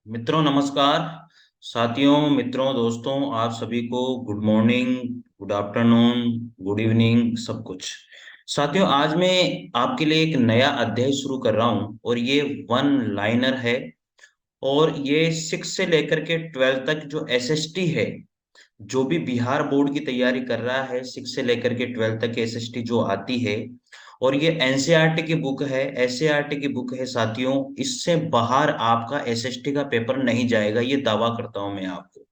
मित्रों नमस्कार। साथियों, मित्रों, दोस्तों, आप सभी को good morning, good afternoon, good evening, सब कुछ। साथियों, आज मैं आपके लिए एक नया अध्याय शुरू कर रहा हूं और ये वन लाइनर है। और ये 6 से लेकर के 12 तक जो एसएसटी है, जो भी बिहार बोर्ड की तैयारी कर रहा है, 6 से लेकर के 12 तक एसएसटी जो आती है, और ये एनसीईआरटी की बुक है, एससीईआरटी की बुक है साथियों। इससे बाहर आपका एसएसटी का पेपर नहीं जाएगा, ये दावा करता हूं मैं आपको।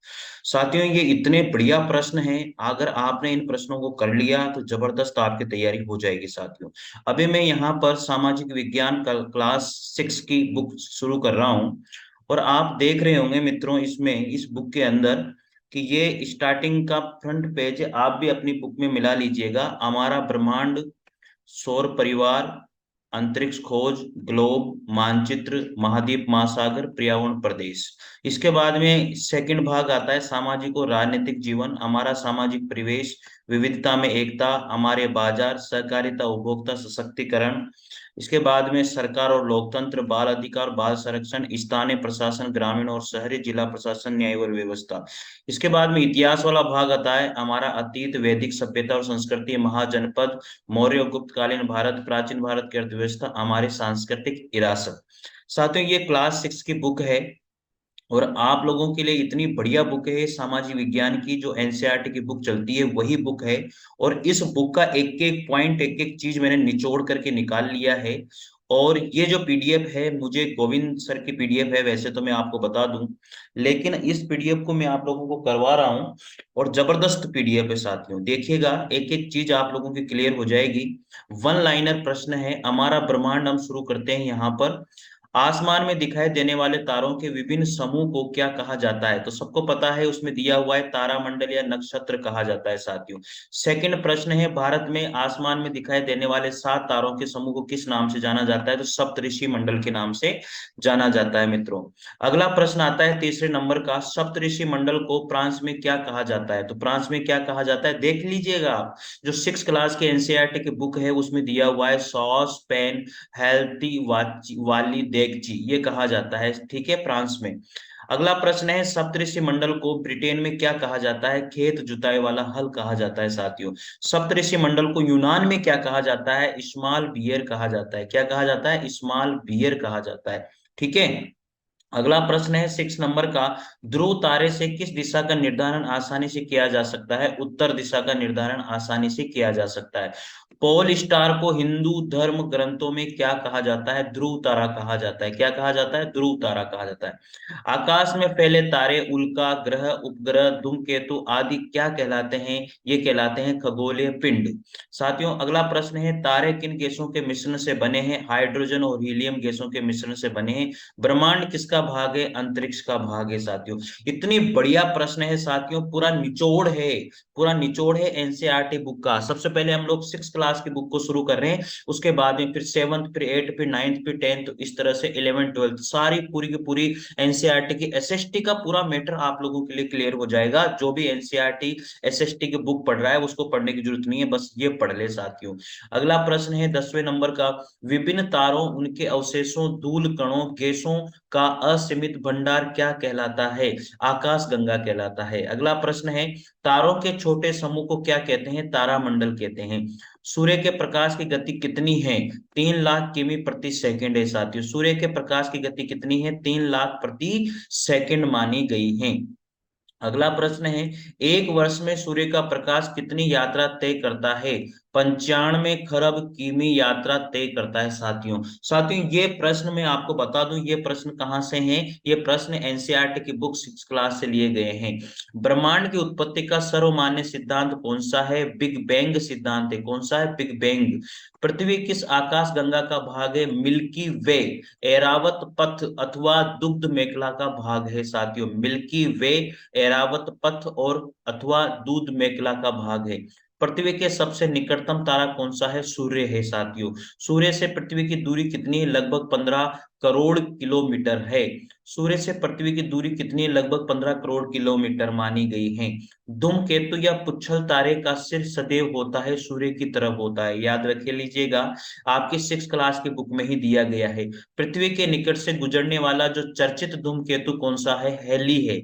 साथियों, ये इतने बढ़िया प्रश्न हैं। अगर आपने इन प्रश्नों को कर लिया तो जबरदस्त आपकी तैयारी हो जाएगी साथियों। अभी मैं यहाँ पर सामाजिक विज्ञान का क्लास 6 की बुक शुरू कर रहा हूँ। और आप देख रहे होंगे मित्रों, इसमें इस बुक के अंदर कि ये स्टार्टिंग का फ्रंट पेज आप भी अपनी बुक में मिला लीजिएगा। हमारा ब्रह्मांड, सौर परिवार, अंतरिक्ष खोज, ग्लोब, मानचित्र, महाद्वीप, महासागर, पर्यावरण, प्रदेश। इसके बाद में सेकंड भाग आता है सामाजिक और राजनीतिक जीवन, हमारा सामाजिक परिवेश, विविधता में एकता, हमारे बाजार, सहकारिता, उपभोक्ता सशक्तिकरण। इसके बाद में सरकार और लोकतंत्र, बाल अधिकार, बाल संरक्षण, स्थानीय प्रशासन, ग्रामीण और शहरी, जिला प्रशासन, न्याय और व्यवस्था। इसके बाद में इतिहास वाला भाग आता है हमारा अतीत, वैदिक सभ्यता और संस्कृति, महाजनपद, मौर्य और गुप्तकालीन भारत, प्राचीन भारत की अर्थव्यवस्था, हमारी सांस्कृतिक विरासत। साथियों, ये क्लास 6 की बुक है और आप लोगों के लिए इतनी बढ़िया बुक है। सामाजिक विज्ञान की जो एनसीईआरटी की बुक चलती है वही बुक है। और इस बुक का एक एक पॉइंट, एक एक चीज मैंने निचोड़ करके निकाल लिया है। और ये जो पीडीएफ है, मुझे गोविंद सर की पीडीएफ है, वैसे तो मैं आपको बता दूं, लेकिन इस पीडीएफ को मैं आप लोगों को करवा रहा हूं। और जबरदस्त पीडीएफ है साथियों, देखिएगा एक एक चीज आप लोगों की क्लियर हो जाएगी। वन लाइनर प्रश्न है, हमारा ब्रह्मांड हम शुरू करते हैं यहाँ पर। आसमान में दिखाई देने वाले तारों के विभिन्न समूह को क्या कहा जाता है? तो सबको पता है, उसमें दिया हुआ है तारामंडल या नक्षत्र कहा जाता है साथियों। सेकंड प्रश्न है, भारत में आसमान में दिखाई देने वाले 7 तारों के समूह को किस नाम से जाना जाता है? तो सप्तऋषि मंडल के नाम से जाना जाता है मित्रों। अगला प्रश्न आता है तीसरे नंबर का, सप्तऋषि मंडल को फ्रांस में क्या कहा जाता है? तो फ्रांस में क्या कहा जाता है देख लीजिएगा आप। जो 6 क्लास के एनसीईआरटी की बुक है उसमें दिया हुआ है सॉस पेन हेल्थी वाली देगची, ये कहा जाता है, ठीक है, फ्रांस में। अगला प्रश्न है, सप्तऋषि मंडल को ब्रिटेन में क्या कहा जाता है? खेत जुताई वाला हल कहा जाता है साथियों। सप्तऋषि मंडल को यूनान में क्या कहा जाता है? स्मॉल बियर कहा जाता है। क्या कहा जाता है? स्मॉल बियर कहा जाता है, ठीक है। अगला प्रश्न है 6 नंबर का, ध्रुव तारे से किस दिशा का निर्धारण आसानी से किया जा सकता है? उत्तर दिशा का निर्धारण आसानी से किया जा सकता है। पोल स्टार को हिंदू धर्म ग्रंथों में क्या कहा जाता है? ध्रुव तारा कहा जाता है। क्या कहा जाता है? ध्रुव तारा कहा जाता है। आकाश में फैले तारे, उल्का, ग्रह, उपग्रह, धूमकेतु आदि क्या कहलाते हैं? ये कहलाते हैं खगोलीय पिंड। साथियों, अगला प्रश्न है, तारे किन गैसों के मिश्रण से बने हैं? हाइड्रोजन और हीलियम गैसों के मिश्रण से बने हैं। ब्रह्मांड किसका भाग है? अंतरिक्ष का भाग है साथियों। इतनी बढ़िया प्रश्न है साथियों, पूरा निचोड़ है, पूरा निचोड़ है एनसीईआरटी बुक का। सबसे पहले हम लोग 6 क्लास की बुक को शुरू कर रहे हैं, उसके बाद में फिर 7th, फिर 8th, फिर 9th, फिर 10th, इस तरह से 11th 12th सारी पूरी की पूरी एनसीईआरटी की एसएसटी का पूरा मैटर आप लोगों के लिए क्लियर हो जाएगा। जो भी एनसीईआरटी एसएसटी की बुक पढ़ रहा है उसको पढ़ने की जरूरत नहीं है, बस ये पढ़ ले साथियों। अगला प्रश्न है 10वें नंबर का, विभिन्न तारों, उनके अवशेषों, धूल कणों, गैसों का असीमित भंडार क्या कहलाता है? आकाश गंगा कहलाता है। अगला प्रश्न है, तारों के छोटे समूह को क्या कहते हैं? तारामंडल कहते हैं। सूर्य के प्रकाश की गति कितनी है? 3 लाख किमी प्रति सेकंड है साथियों। सूर्य के प्रकाश की गति कितनी है? 3 लाख प्रति सेकंड मानी गई है। अगला प्रश्न है, एक वर्ष में सूर्य का प्रकाश कितनी यात्रा तय करता है? 95 खरब किमी यात्रा तय करता है साथियों। साथियों, ये प्रश्न मैं आपको बता दूं, ये प्रश्न कहां से हैं? ये प्रश्न एनसीईआरटी की बुक 6 क्लास से लिए गए हैं। ब्रह्मांड की उत्पत्ति का सर्वमान्य सिद्धांत कौन सा है? बिग बैंग सिद्धांत है। कौन सा है? Big bang. पृथ्वी किस आकाश गंगा का भाग है? मिल्की वे, एरावत पथ अथवा दुग्ध मेखला का भाग है साथियों। मिल्की वे, एरावत पथ और अथवा दूध मेखला का भाग है। पृथ्वी के सबसे निकटतम तारा कौन सा है? सूर्य है साथियों। सूर्य से पृथ्वी की दूरी कितनी है? लगभग करोड़ किलोमीटर है। सूर्य से पृथ्वी की दूरी कितनी है? लगभग 15 करोड़ किलोमीटर मानी गई है। धूमकेतु या पुच्छल तारे का सिर सदैव होता है सूर्य की तरफ होता है, याद रख लीजिएगा, आपकी 6 क्लास की बुक में ही दिया गया है। पृथ्वी के निकट से गुजरने वाला जो चर्चित धूमकेतु कौन सा है? हेली है।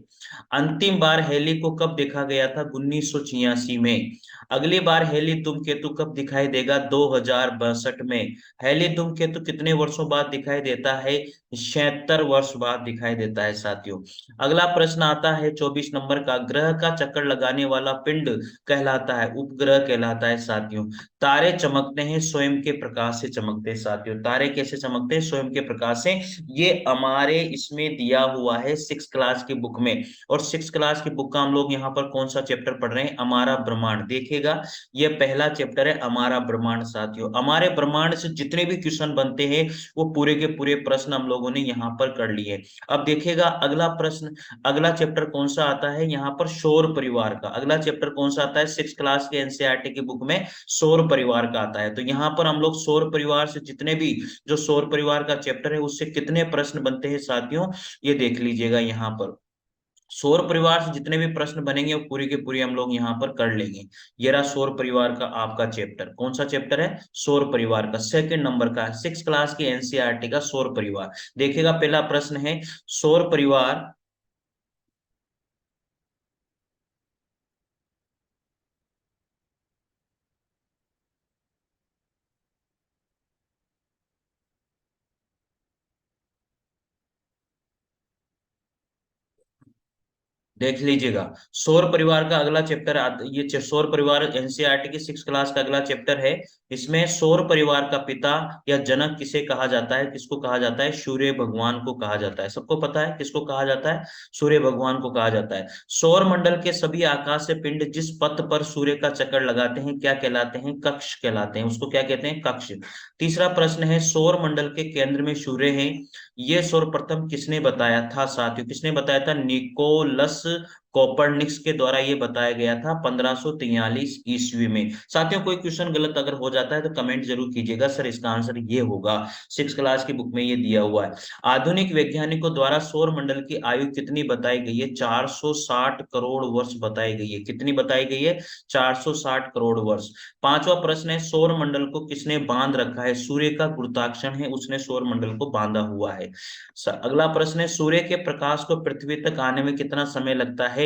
अंतिम बार हेली को कब देखा गया था? 1986 में। अगली बार हेली धूमकेतु कब दिखाई देगा? 2062 में। हेली धूमकेतु कितने वर्षों बाद दिखाई देता है? 76 वर्ष बाद दिखाई देता है साथियों। अगला प्रश्न आता है 24 नंबर का, ग्रह का चक्कर लगाने वाला पिंड कहलाता है, उपग्रह कहलाता है साथियों। तारे चमकते हैं स्वयं के प्रकाश से चमकते हैं साथियों। तारे कैसे चमकते हैं? स्वयं के प्रकाश से। ये हमारे इसमें दिया हुआ है 6 क्लास की बुक में। और 6 क्लास की बुक का हम लोग यहाँ पर कौन सा चैप्टर पढ़ रहे हैं? हमारा ब्रह्मांड। देखिएगा, ये पहला चैप्टर है हमारा ब्रह्मांड साथियों। हमारे ब्रह्मांड से जितने भी क्वेश्चन बनते हैं वो पूरे के पूरे प्रश्न हम लोगों ने यहाँ पर कर लिए। अब देखिएगा अगला प्रश्न, अगला चैप्टर कौन सा आता है यहाँ पर? सौर परिवार का। अगला चैप्टर कौन सा आता है 6 क्लास के एनसीईआरटी की बुक में? सौर परिवार का आता है। तो यहाँ पर हम लोग सौर परिवार से जितने भी जो सौर परिवार का चैप्टर है उससे कितने प्रश्न बनते हैं साथियों, ये देख लीजिएगा। यहाँ पर सौर परिवार से जितने भी प्रश्न बनेंगे वो पूरी के पूरी हम लोग यहाँ पर कर लेंगे। ये रहा सौर परिवार का आपका चैप्टर। कौन सा चैप्टर है? सौर परिवार का, 2 नंबर का, 6 क्लास की एनसीईआरटी का सौर परिवार। देखिएगा पहला प्रश्न है सौर परिवार। देख लीजिएगा, सौर परिवार का अगला चैप्टर ये सौर परिवार एनसीईआरटी की 6 क्लास का अगला चैप्टर है। इसमें सौर परिवार का पिता या जनक किसे कहा जाता है? किसको कहा जाता है? सूर्य भगवान को कहा जाता है। सबको पता है किसको कहा जाता है? सूर्य भगवान को कहा जाता है। सौर मंडल के सभी आकाशीय पिंड जिस पथ पर सूर्य का चक्कर लगाते हैं क्या कहलाते हैं? कक्ष कहलाते हैं। उसको क्या कहते हैं? कक्ष। तीसरा प्रश्न है सौर मंडल के केंद्र में सूर्य है, ये सर्वप्रथम किसने बताया था साथियों? किसने बताया था? निकोलस कोपरनिकस के द्वारा ये बताया गया था 1543 ईस्वी में। साथियों कोई क्वेश्चन गलत अगर हो जाता है तो कमेंट जरूर कीजिएगा, सर इसका आंसर ये होगा। 6 क्लास की बुक में ये दिया हुआ है। आधुनिक वैज्ञानिकों द्वारा सौर मंडल की आयु कितनी बताई गई है? 460 करोड़ वर्ष बताई गई है। कितनी बताई गई है? 460 करोड़ वर्ष। पांचवा प्रश्न है सौर मंडल को किसने बांध रखा है? सूर्य का गुरुत्वाकर्षण है उसने सौर मंडल को बांधा हुआ है। अगला प्रश्न है सूर्य के प्रकाश को पृथ्वी तक आने में कितना समय लगता है?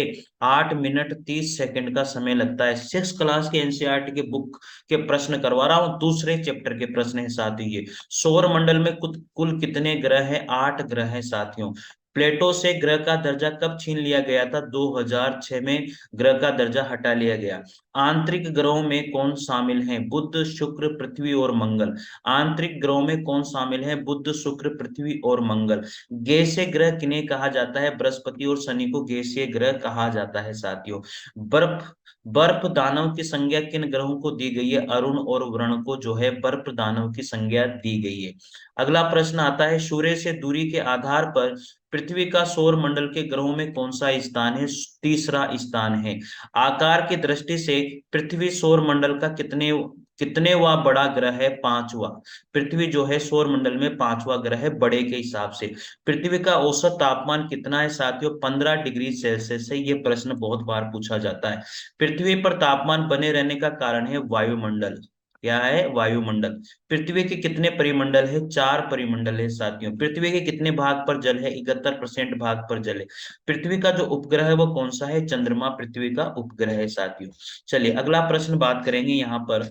8 मिनट 30 सेकंड का समय लगता है। 6 क्लास के एनसीईआरटी के बुक के प्रश्न करवा रहा हूं, दूसरे चैप्टर के प्रश्न है साथियों ये। सौर मंडल में कुल कितने ग्रह हैं? 8 ग्रह हैं साथियों। प्लेटो से ग्रह का दर्जा कब छीन लिया गया था? 2006 में ग्रह का दर्जा हटा लिया गया। आंतरिक ग्रहों में कौन शामिल है? बुध, शुक्र, पृथ्वी और मंगल। आंतरिक ग्रहों में कौन शामिल है? बुध, शुक्र, पृथ्वी और मंगल। गैसीय ग्रह किन्हें कहा जाता है? बृहस्पति और शनि को गैसीय ग्रह कहा जाता है साथियों। बर्फ बर्फ दानव की संज्ञा किन ग्रहों को दी गई है? अरुण और वरुण को जो है बर्फ दानव की संज्ञा दी गई है। अगला प्रश्न आता है सूर्य से दूरी के आधार पर पृथ्वी का सौर मंडल के ग्रहों में कौन सा स्थान है? तीसरा स्थान है। आकार की दृष्टि से पृथ्वी सौर मंडल का कितनेवा बड़ा ग्रह है? पांचवा। पृथ्वी जो है सौर मंडल में पांचवा ग्रह है बड़े के हिसाब से। पृथ्वी का औसत तापमान कितना है साथियों? 15 डिग्री सेल्सियस है। ये प्रश्न बहुत बार पूछा जाता है। पृथ्वी पर तापमान बने रहने का कारण है वायुमंडल। क्या है? वायुमंडल। पृथ्वी के कितने परिमंडल है? 4 परिमंडल है साथियों। पृथ्वी के कितने भाग पर जल है? 71% भाग पर जल है। पृथ्वी का जो उपग्रह है वो कौन सा है? चंद्रमा पृथ्वी का उपग्रह है साथियों। चलिए अगला प्रश्न बात करेंगे यहाँ पर।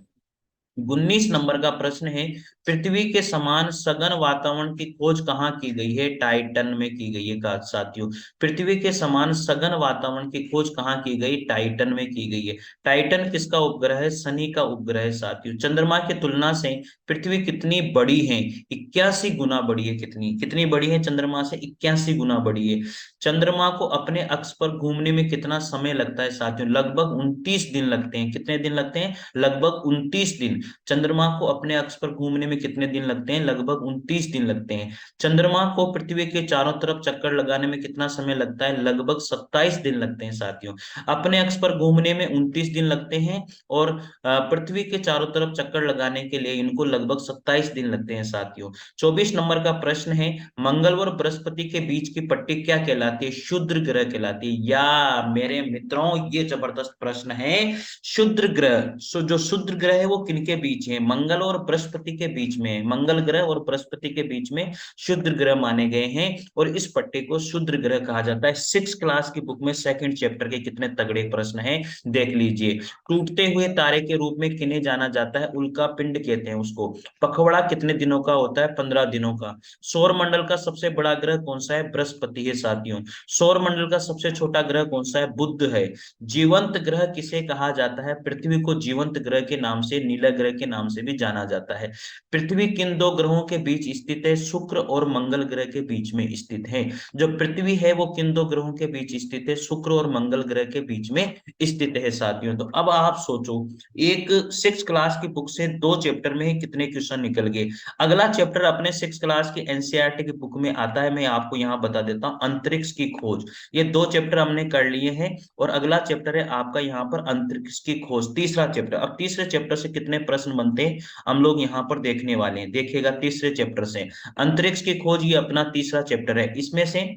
19 नंबर का प्रश्न है पृथ्वी के समान सघन वातावरण की खोज कहाँ की गई है? टाइटन में की गई है का साथियों। पृथ्वी के समान सघन वातावरण की खोज कहाँ की गई? टाइटन में की गई है। टाइटन किसका उपग्रह है? शनि का उपग्रह है साथियों। चंद्रमा की तुलना से पृथ्वी कितनी बड़ी है? 81 गुना बड़ी है। कितनी कितनी बड़ी है? चंद्रमा से 81 गुना बड़ी है। चंद्रमा को अपने अक्ष पर घूमने में कितना समय लगता है साथियों? लगभग 29 दिन लगते हैं। कितने दिन लगते हैं? लगभग 29 दिन। चंद्रमा को अपने अक्ष पर घूमने में कितने दिन लगते हैं? लगभग 29 दिन लगते हैं। चंद्रमा को पृथ्वी के चारों तरफ चक्कर लगाने में कितना समय लगता है? लगभग 27 दिन लगते हैं साथियों। अपने अक्ष पर घूमने में 29 दिन लगते हैं और पृथ्वी के चारों तरफ चक्कर लगाने के लिए इनको लगभग 27 दिन लगते हैं साथियों। 24 नंबर का प्रश्न है, मंगल और बृहस्पति के बीच की पट्टी क्या कहलाती है? क्षुद्र ग्रह कहलाती है। या मेरे मित्रों, ये जबरदस्त प्रश्न है। क्षुद्र ग्रह, जो क्षुद्र ग्रह है वो किनके बीच है? मंगल और बृहस्पति के बीच में। मंगल ग्रह और बृहस्पति के बीच में क्षुद्र ग्रह माने गए हैं और इस पट्टी को क्षुद्र ग्रह कहा जाता है। 6 क्लास की बुक में सेकंड चैप्टर के कितने तगड़े प्रश्न हैं देख लीजिए। टूटते हुए तारे के रूप में किन्हें जाना जाता है? उल्का पिंड कहते हैं उसको। पखवाड़ा कितने दिनों का होता है? 15 दिनों का। सौर मंडल का सबसे बड़ा ग्रह कौन सा है? बृहस्पति है साथियों। सौर मंडल का सबसे छोटा ग्रह कौन सा है? बुध है। जीवंत ग्रह किसे कहा जाता है? पृथ्वी को जीवंत ग्रह के नाम से, नीला ग्रह के नाम से भी जाना जाता है। पृथ्वी किन दो ग्रहों के बीच स्थित है? शुक्र और मंगल ग्रह के बीच में स्थित है। जो पृथ्वी है वो किन दो ग्रहों के बीच स्थित है? शुक्र और मंगल ग्रह के बीच में स्थित है साथियों। तो अब आप सोचो, एक 6 क्लास की बुक से 2 चैप्टर में ही कितने क्वेश्चन निकल गए। अगला चैप्टर अपने 6 क्लास की एनसीईआरटी की बुक में आता है, मैं आपको यहाँ बता देता हूँ, अंतरिक्ष की खोज। ये 2 चैप्टर हमने कर लिए हैं और अगला चैप्टर है आपका यहाँ पर अंतरिक्ष की खोज, तीसरा चैप्टर। अब तीसरे चैप्टर से कितने प्रश्न बनते हैं हम लोग यहाँ पर देखने वाले हैं। देखिएगा तीसरे चैप्टर से अंतरिक्ष की खोज, ये अपना तीसरा चैप्टर है। इसमें से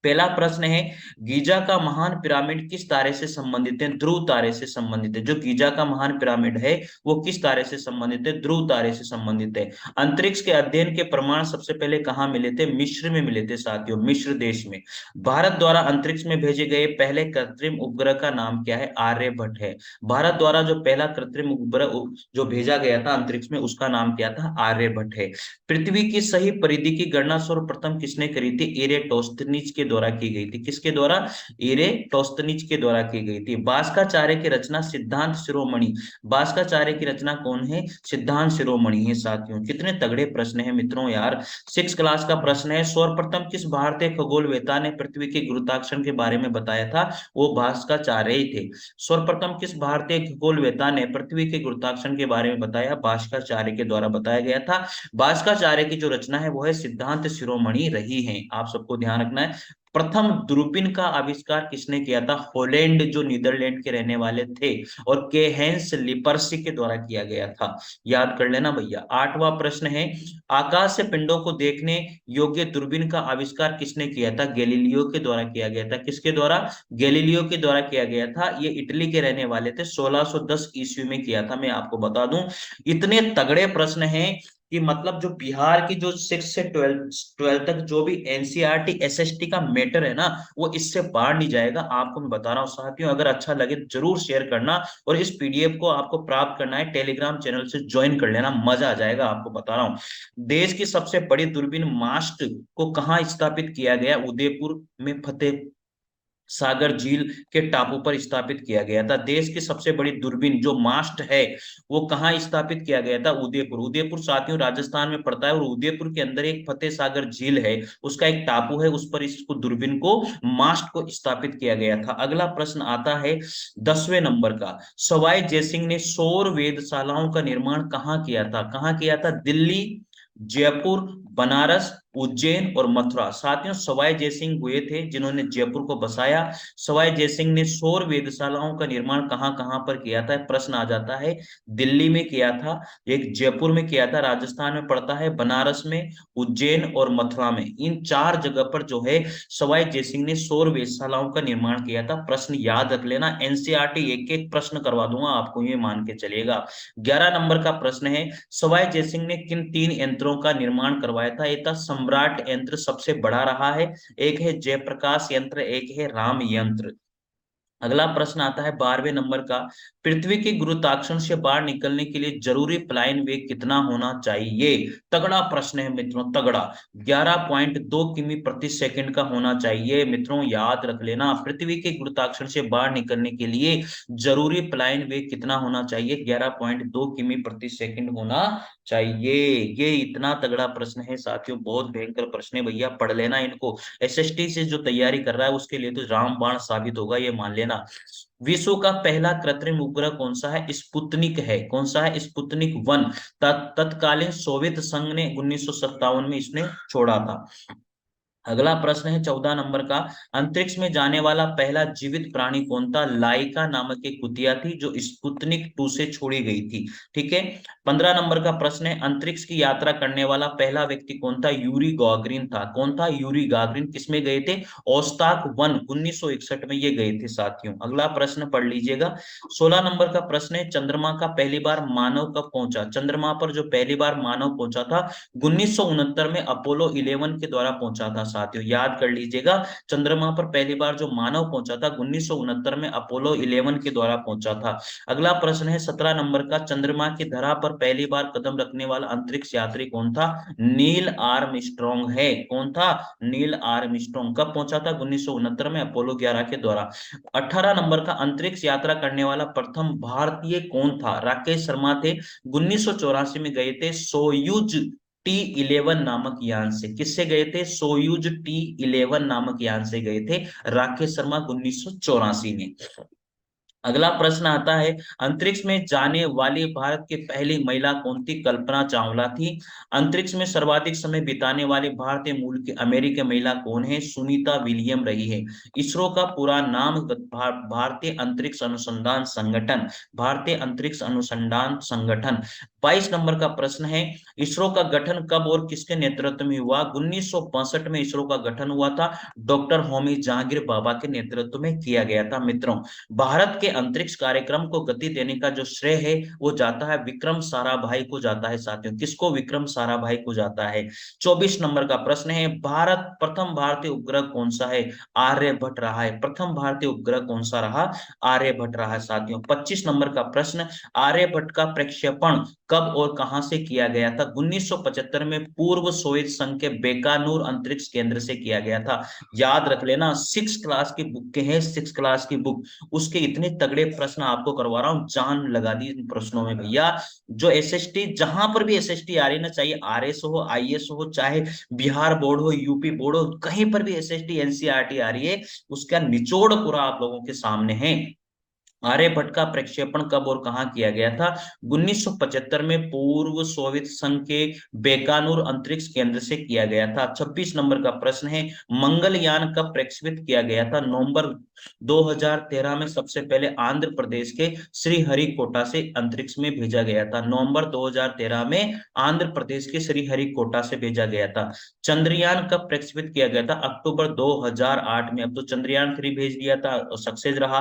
पहला प्रश्न है, गीजा का महान पिरामिड किस तारे से संबंधित है? ध्रुव तारे से संबंधित है। जो गीजा का महान पिरामिड है वो किस तारे से संबंधित है? ध्रुव तारे से संबंधित है। अंतरिक्ष के अध्ययन के प्रमाण सबसे पहले कहाँ मिले थे? मिस्र में मिले थे साथियों, मिस्र देश में। भारत द्वारा अंतरिक्ष में भेजे गए पहले कृत्रिम उपग्रह का नाम क्या है? आर्यभट्ट है। भारत द्वारा जो पहला कृत्रिम उपग्रह जो भेजा गया था अंतरिक्ष में, उसका नाम क्या था? आर्यभट्ट है। पृथ्वी की सही परिधि की गणना सर्वप्रथम किसने करी थी? इरेटोस्थनीज के द्वारा की गई थी। किसके द्वारा? इरेटोस्थनीज के द्वारा की गई थी। भास्कराचार्य की रचना सिद्धांत शिरोमणि। भास्कराचार्य की रचना कौन है? सिद्धांत शिरोमणि है साथियों। कितने तगड़े प्रश्न है मित्रों यार। 6 क्लास का प्रश्न है, सर्वप्रथम किस भारतीय खगोलवेत्ता ने पृथ्वी के गुरुत्वाकर्षण के बारे में बताया था? वो भास्कराचार्य ही थे। सर्वप्रथम किस भारतीय खगोलवेत्ता ने पृथ्वी के गुरुत्वाकर्षण के बारे में बताया? भास्कराचार्य के द्वारा बताया गया था। भास्कराचार्य की जो रचना है वो है सिद्धांत शिरोमणि रही है। आप सबको ध्यान रखना है। प्रथम दूरबीन का आविष्कार किसने किया था? हॉलैंड, जो नीदरलैंड के रहने वाले थे, और केहेंस लिपर्सी के द्वारा किया गया था। याद कर लेना भैया। 8वां प्रश्न है, आकाश से पिंडों को देखने योग्य दूरबीन का आविष्कार किसने किया था? गैलीलियो के द्वारा किया गया था। किसके द्वारा? गैलीलियो के द्वारा किया गया था। ये इटली के रहने वाले थे। 1610 ईस्वी में किया था, मैं आपको बता दूं। इतने तगड़े प्रश्न हैं कि मतलब जो बिहार की जो 6 से 12 तक जो भी एनसीईआरटी एसएसटी का मैटर है ना, वो इससे बाहर नहीं जाएगा। आपको मैं बता रहा हूँ साथियों, अगर अच्छा लगे जरूर शेयर करना और इस पीडीएफ को आपको प्राप्त करना है, टेलीग्राम चैनल से ज्वाइन कर लेना, मजा आ जाएगा। आपको बता रहा हूँ, देश की सबसे बड़ी दूरबीन मास्ट को कहाँ स्थापित किया गया? उदयपुर में फतेह सागर झील के टापू पर स्थापित किया गया था। देश की सबसे बड़ी दूरबीन जो मास्ट है वो कहाँ स्थापित किया गया था? उदयपुर। उदयपुर साथियों राजस्थान में पड़ता है और उदयपुर के अंदर एक फतेह सागर झील है, उसका एक टापू है, उस पर इसको दूरबीन को, मास्ट को स्थापित किया गया था। अगला प्रश्न आता है 10वें नंबर का, सवाई जयसिंह ने सौर वेधशालाओं का निर्माण कहाँ किया था? कहाँ किया था? दिल्ली, जयपुर, बनारस, उज्जैन और मथुरा। साथियों सवाई जयसिंह हुए थे जिन्होंने जयपुर को बसाया। सवाई जयसिंह ने सौर वेधशालाओं का निर्माण कहां कहां पर किया था? प्रश्न आ जाता है। दिल्ली में किया था, एक जयपुर में किया था, राजस्थान में पड़ता है, बनारस में, उज्जैन और मथुरा में। इन 4 जगह पर जो है सवाई जयसिंह ने सौर वेधशालाओं का निर्माण किया था। प्रश्न याद रख लेना, एनसीईआरटी एक एक प्रश्न करवा दूंगा आपको, ये मान के चलिएगा। 11 नंबर का प्रश्न है, सवाई जयसिंह ने किन 3 यंत्रों का निर्माण करवाया था? ये था सम्राट यंत्र, सबसे बड़ा रहा है। एक है जयप्रकाश यंत्र, एक है राम यंत्र। अगला प्रश्न आता है 12वें नंबर का, पृथ्वी के गुरुत्वाकर्षण से बाहर निकलने के लिए जरूरी पलायन वेग कितना होना चाहिए? तगड़ा प्रश्न है मित्रों, तगड़ा। 11.2 किमी प्रति सेकंड का होना चाहिए मित्रों, याद रख लेना। पृथ्वी के गुरुत्वाकर्षण से बाहर निकलने के लिए जरूरी पलायन वेग कितना होना चाहिए? 11.2 किमी प्रति सेकंड होना चाहिए। ये इतना तगड़ा प्रश्न है साथियों, बहुत भयंकर प्रश्न है भैया, पढ़ लेना इनको। एसएसटी से जो तैयारी कर रहा है उसके लिए तो रामबाण साबित होगा, ये मान लेना। लेना। विश्व का पहला कृत्रिम उपग्रह कौन सा है? स्पुतनिक है। कौन सा है? स्पुतनिक 1। तत्कालीन सोवियत संघ ने 1957 में इसने छोड़ा था। अगला प्रश्न है 14 नंबर का, अंतरिक्ष में जाने वाला पहला जीवित प्राणी कौन था? लाइका नामक एक कुतिया थी जो स्पुतनिक 2 से छोड़ी गई थी। ठीक है। 15 नंबर का प्रश्न है, अंतरिक्ष की यात्रा करने वाला पहला व्यक्ति कौन था? यूरी गागरिन था। कौन था? Yuri Gagarin. किसमें गए थे? ओस्ताक 1 1961 में ये गए थे साथियों। अगला प्रश्न पढ़ लीजिएगा। 16 नंबर का प्रश्न है, चंद्रमा का पहली बार मानव कब पहुंचा? चंद्रमा पर जो पहली बार मानव पहुंचा था 1969 में अपोलो 11 के द्वारा पहुंचा था साथियों, याद कर लीजिएगा। चंद्रमा पर पहली बार जो मानव पहुंचा था 1969 में अपोलो 11 के द्वारा पहुंचा था। अगला प्रश्न है 17 नंबर का, चंद्रमा की धरा पर पहली बार कदम रखने वाला अंतरिक्ष यात्री कौन था? नील आर्मस्ट्रांग है। कौन था? Neil Armstrong. कब पहुंचा था? 1969 में अपोलो 11 के द्वारा। 18 नंबर का, अंतरिक्ष यात्रा करने वाला प्रथम भारतीय कौन था? राकेश शर्मा थे। 1984 में गए थे सोयूज T11 नामक यान से। किससे गए थे? सोयूज T11 नामक यान से गए थे राकेश शर्मा 1984 में। अगला प्रश्न आता है, अंतरिक्ष में जाने वाली भारत की पहली महिला कौन थी? कल्पना चावला थी। अंतरिक्ष में सर्वाधिक समय बिताने वाली भारतीय मूल की अमेरिकी महिला कौन है? सुनीता विलियम रही है। इसरो का पूरा नाम भारतीय अंतरिक्ष अनुसंधान संगठन। भारतीय अंतरिक्ष अनुसंधान संगठन। 22 नंबर का प्रश्न है, इसरो का गठन कब और किसके नेतृत्व में हुआ? 1965 में इसरो का गठन हुआ था, डॉक्टर होमी जहांगीर बाबा के नेतृत्व में किया गया था। मित्रों, भारत के अंतरिक्ष कार्यक्रम को गति देने का जो श्रेय है वो जाता है विक्रम साराभाई को जाता है साथियों। किसको? विक्रम साराभाई को जाता है। 24 नंबर का प्रश्न है, प्रथम भारतीय उपग्रह कौन सा है? आर्यभट्ट रहा है। प्रथम भारतीय उपग्रह कौन सा रहा? आर्यभट्ट रहा है साथियों। 25 नंबर का प्रश्न, आर्यभट्ट का प्रक्षेपण कब और कहां से किया गया था? 1975 में पूर्व सोवियत संघ के बेकानूर अंतरिक्ष केंद्र से किया गया था। याद रख लेना, 6 क्लास की बुक के हैं, 6 क्लास की बुक, उसके इतने तगड़े प्रश्न आपको करवा रहा हूं, जान लगा दी इन प्रश्नों में भैया। जो एसएसटी, जहां पर भी एसएसटी आ रही ना, चाहे आरएस हो, आईएएस हो, चाहे बिहार बोर्ड हो, यूपी बोर्ड हो, कहीं पर भी एसएसटी एनसीईआरटी आ रही है, उसका निचोड़ पूरा आप लोगों के सामने है। आर्यभट्ट का प्रक्षेपण कब और कहां किया गया था? 1975 में पूर्व सोवियत संघ के बेकानूर अंतरिक्ष केंद्र से किया गया था। 26 नंबर का प्रश्न है, मंगलयान कब प्रक्षेपित किया गया था? नवंबर 2013 में सबसे पहले आंध्र प्रदेश के श्रीहरिकोटा से अंतरिक्ष में भेजा गया था। नवंबर 2013 में आंध्र प्रदेश के श्रीहरिकोटा से भेजा गया था। चंद्रयान कब प्रक्षेपित किया गया था? अक्टूबर 2008 में। अब तो चंद्रयान 3 भेज दिया था, सक्सेस रहा।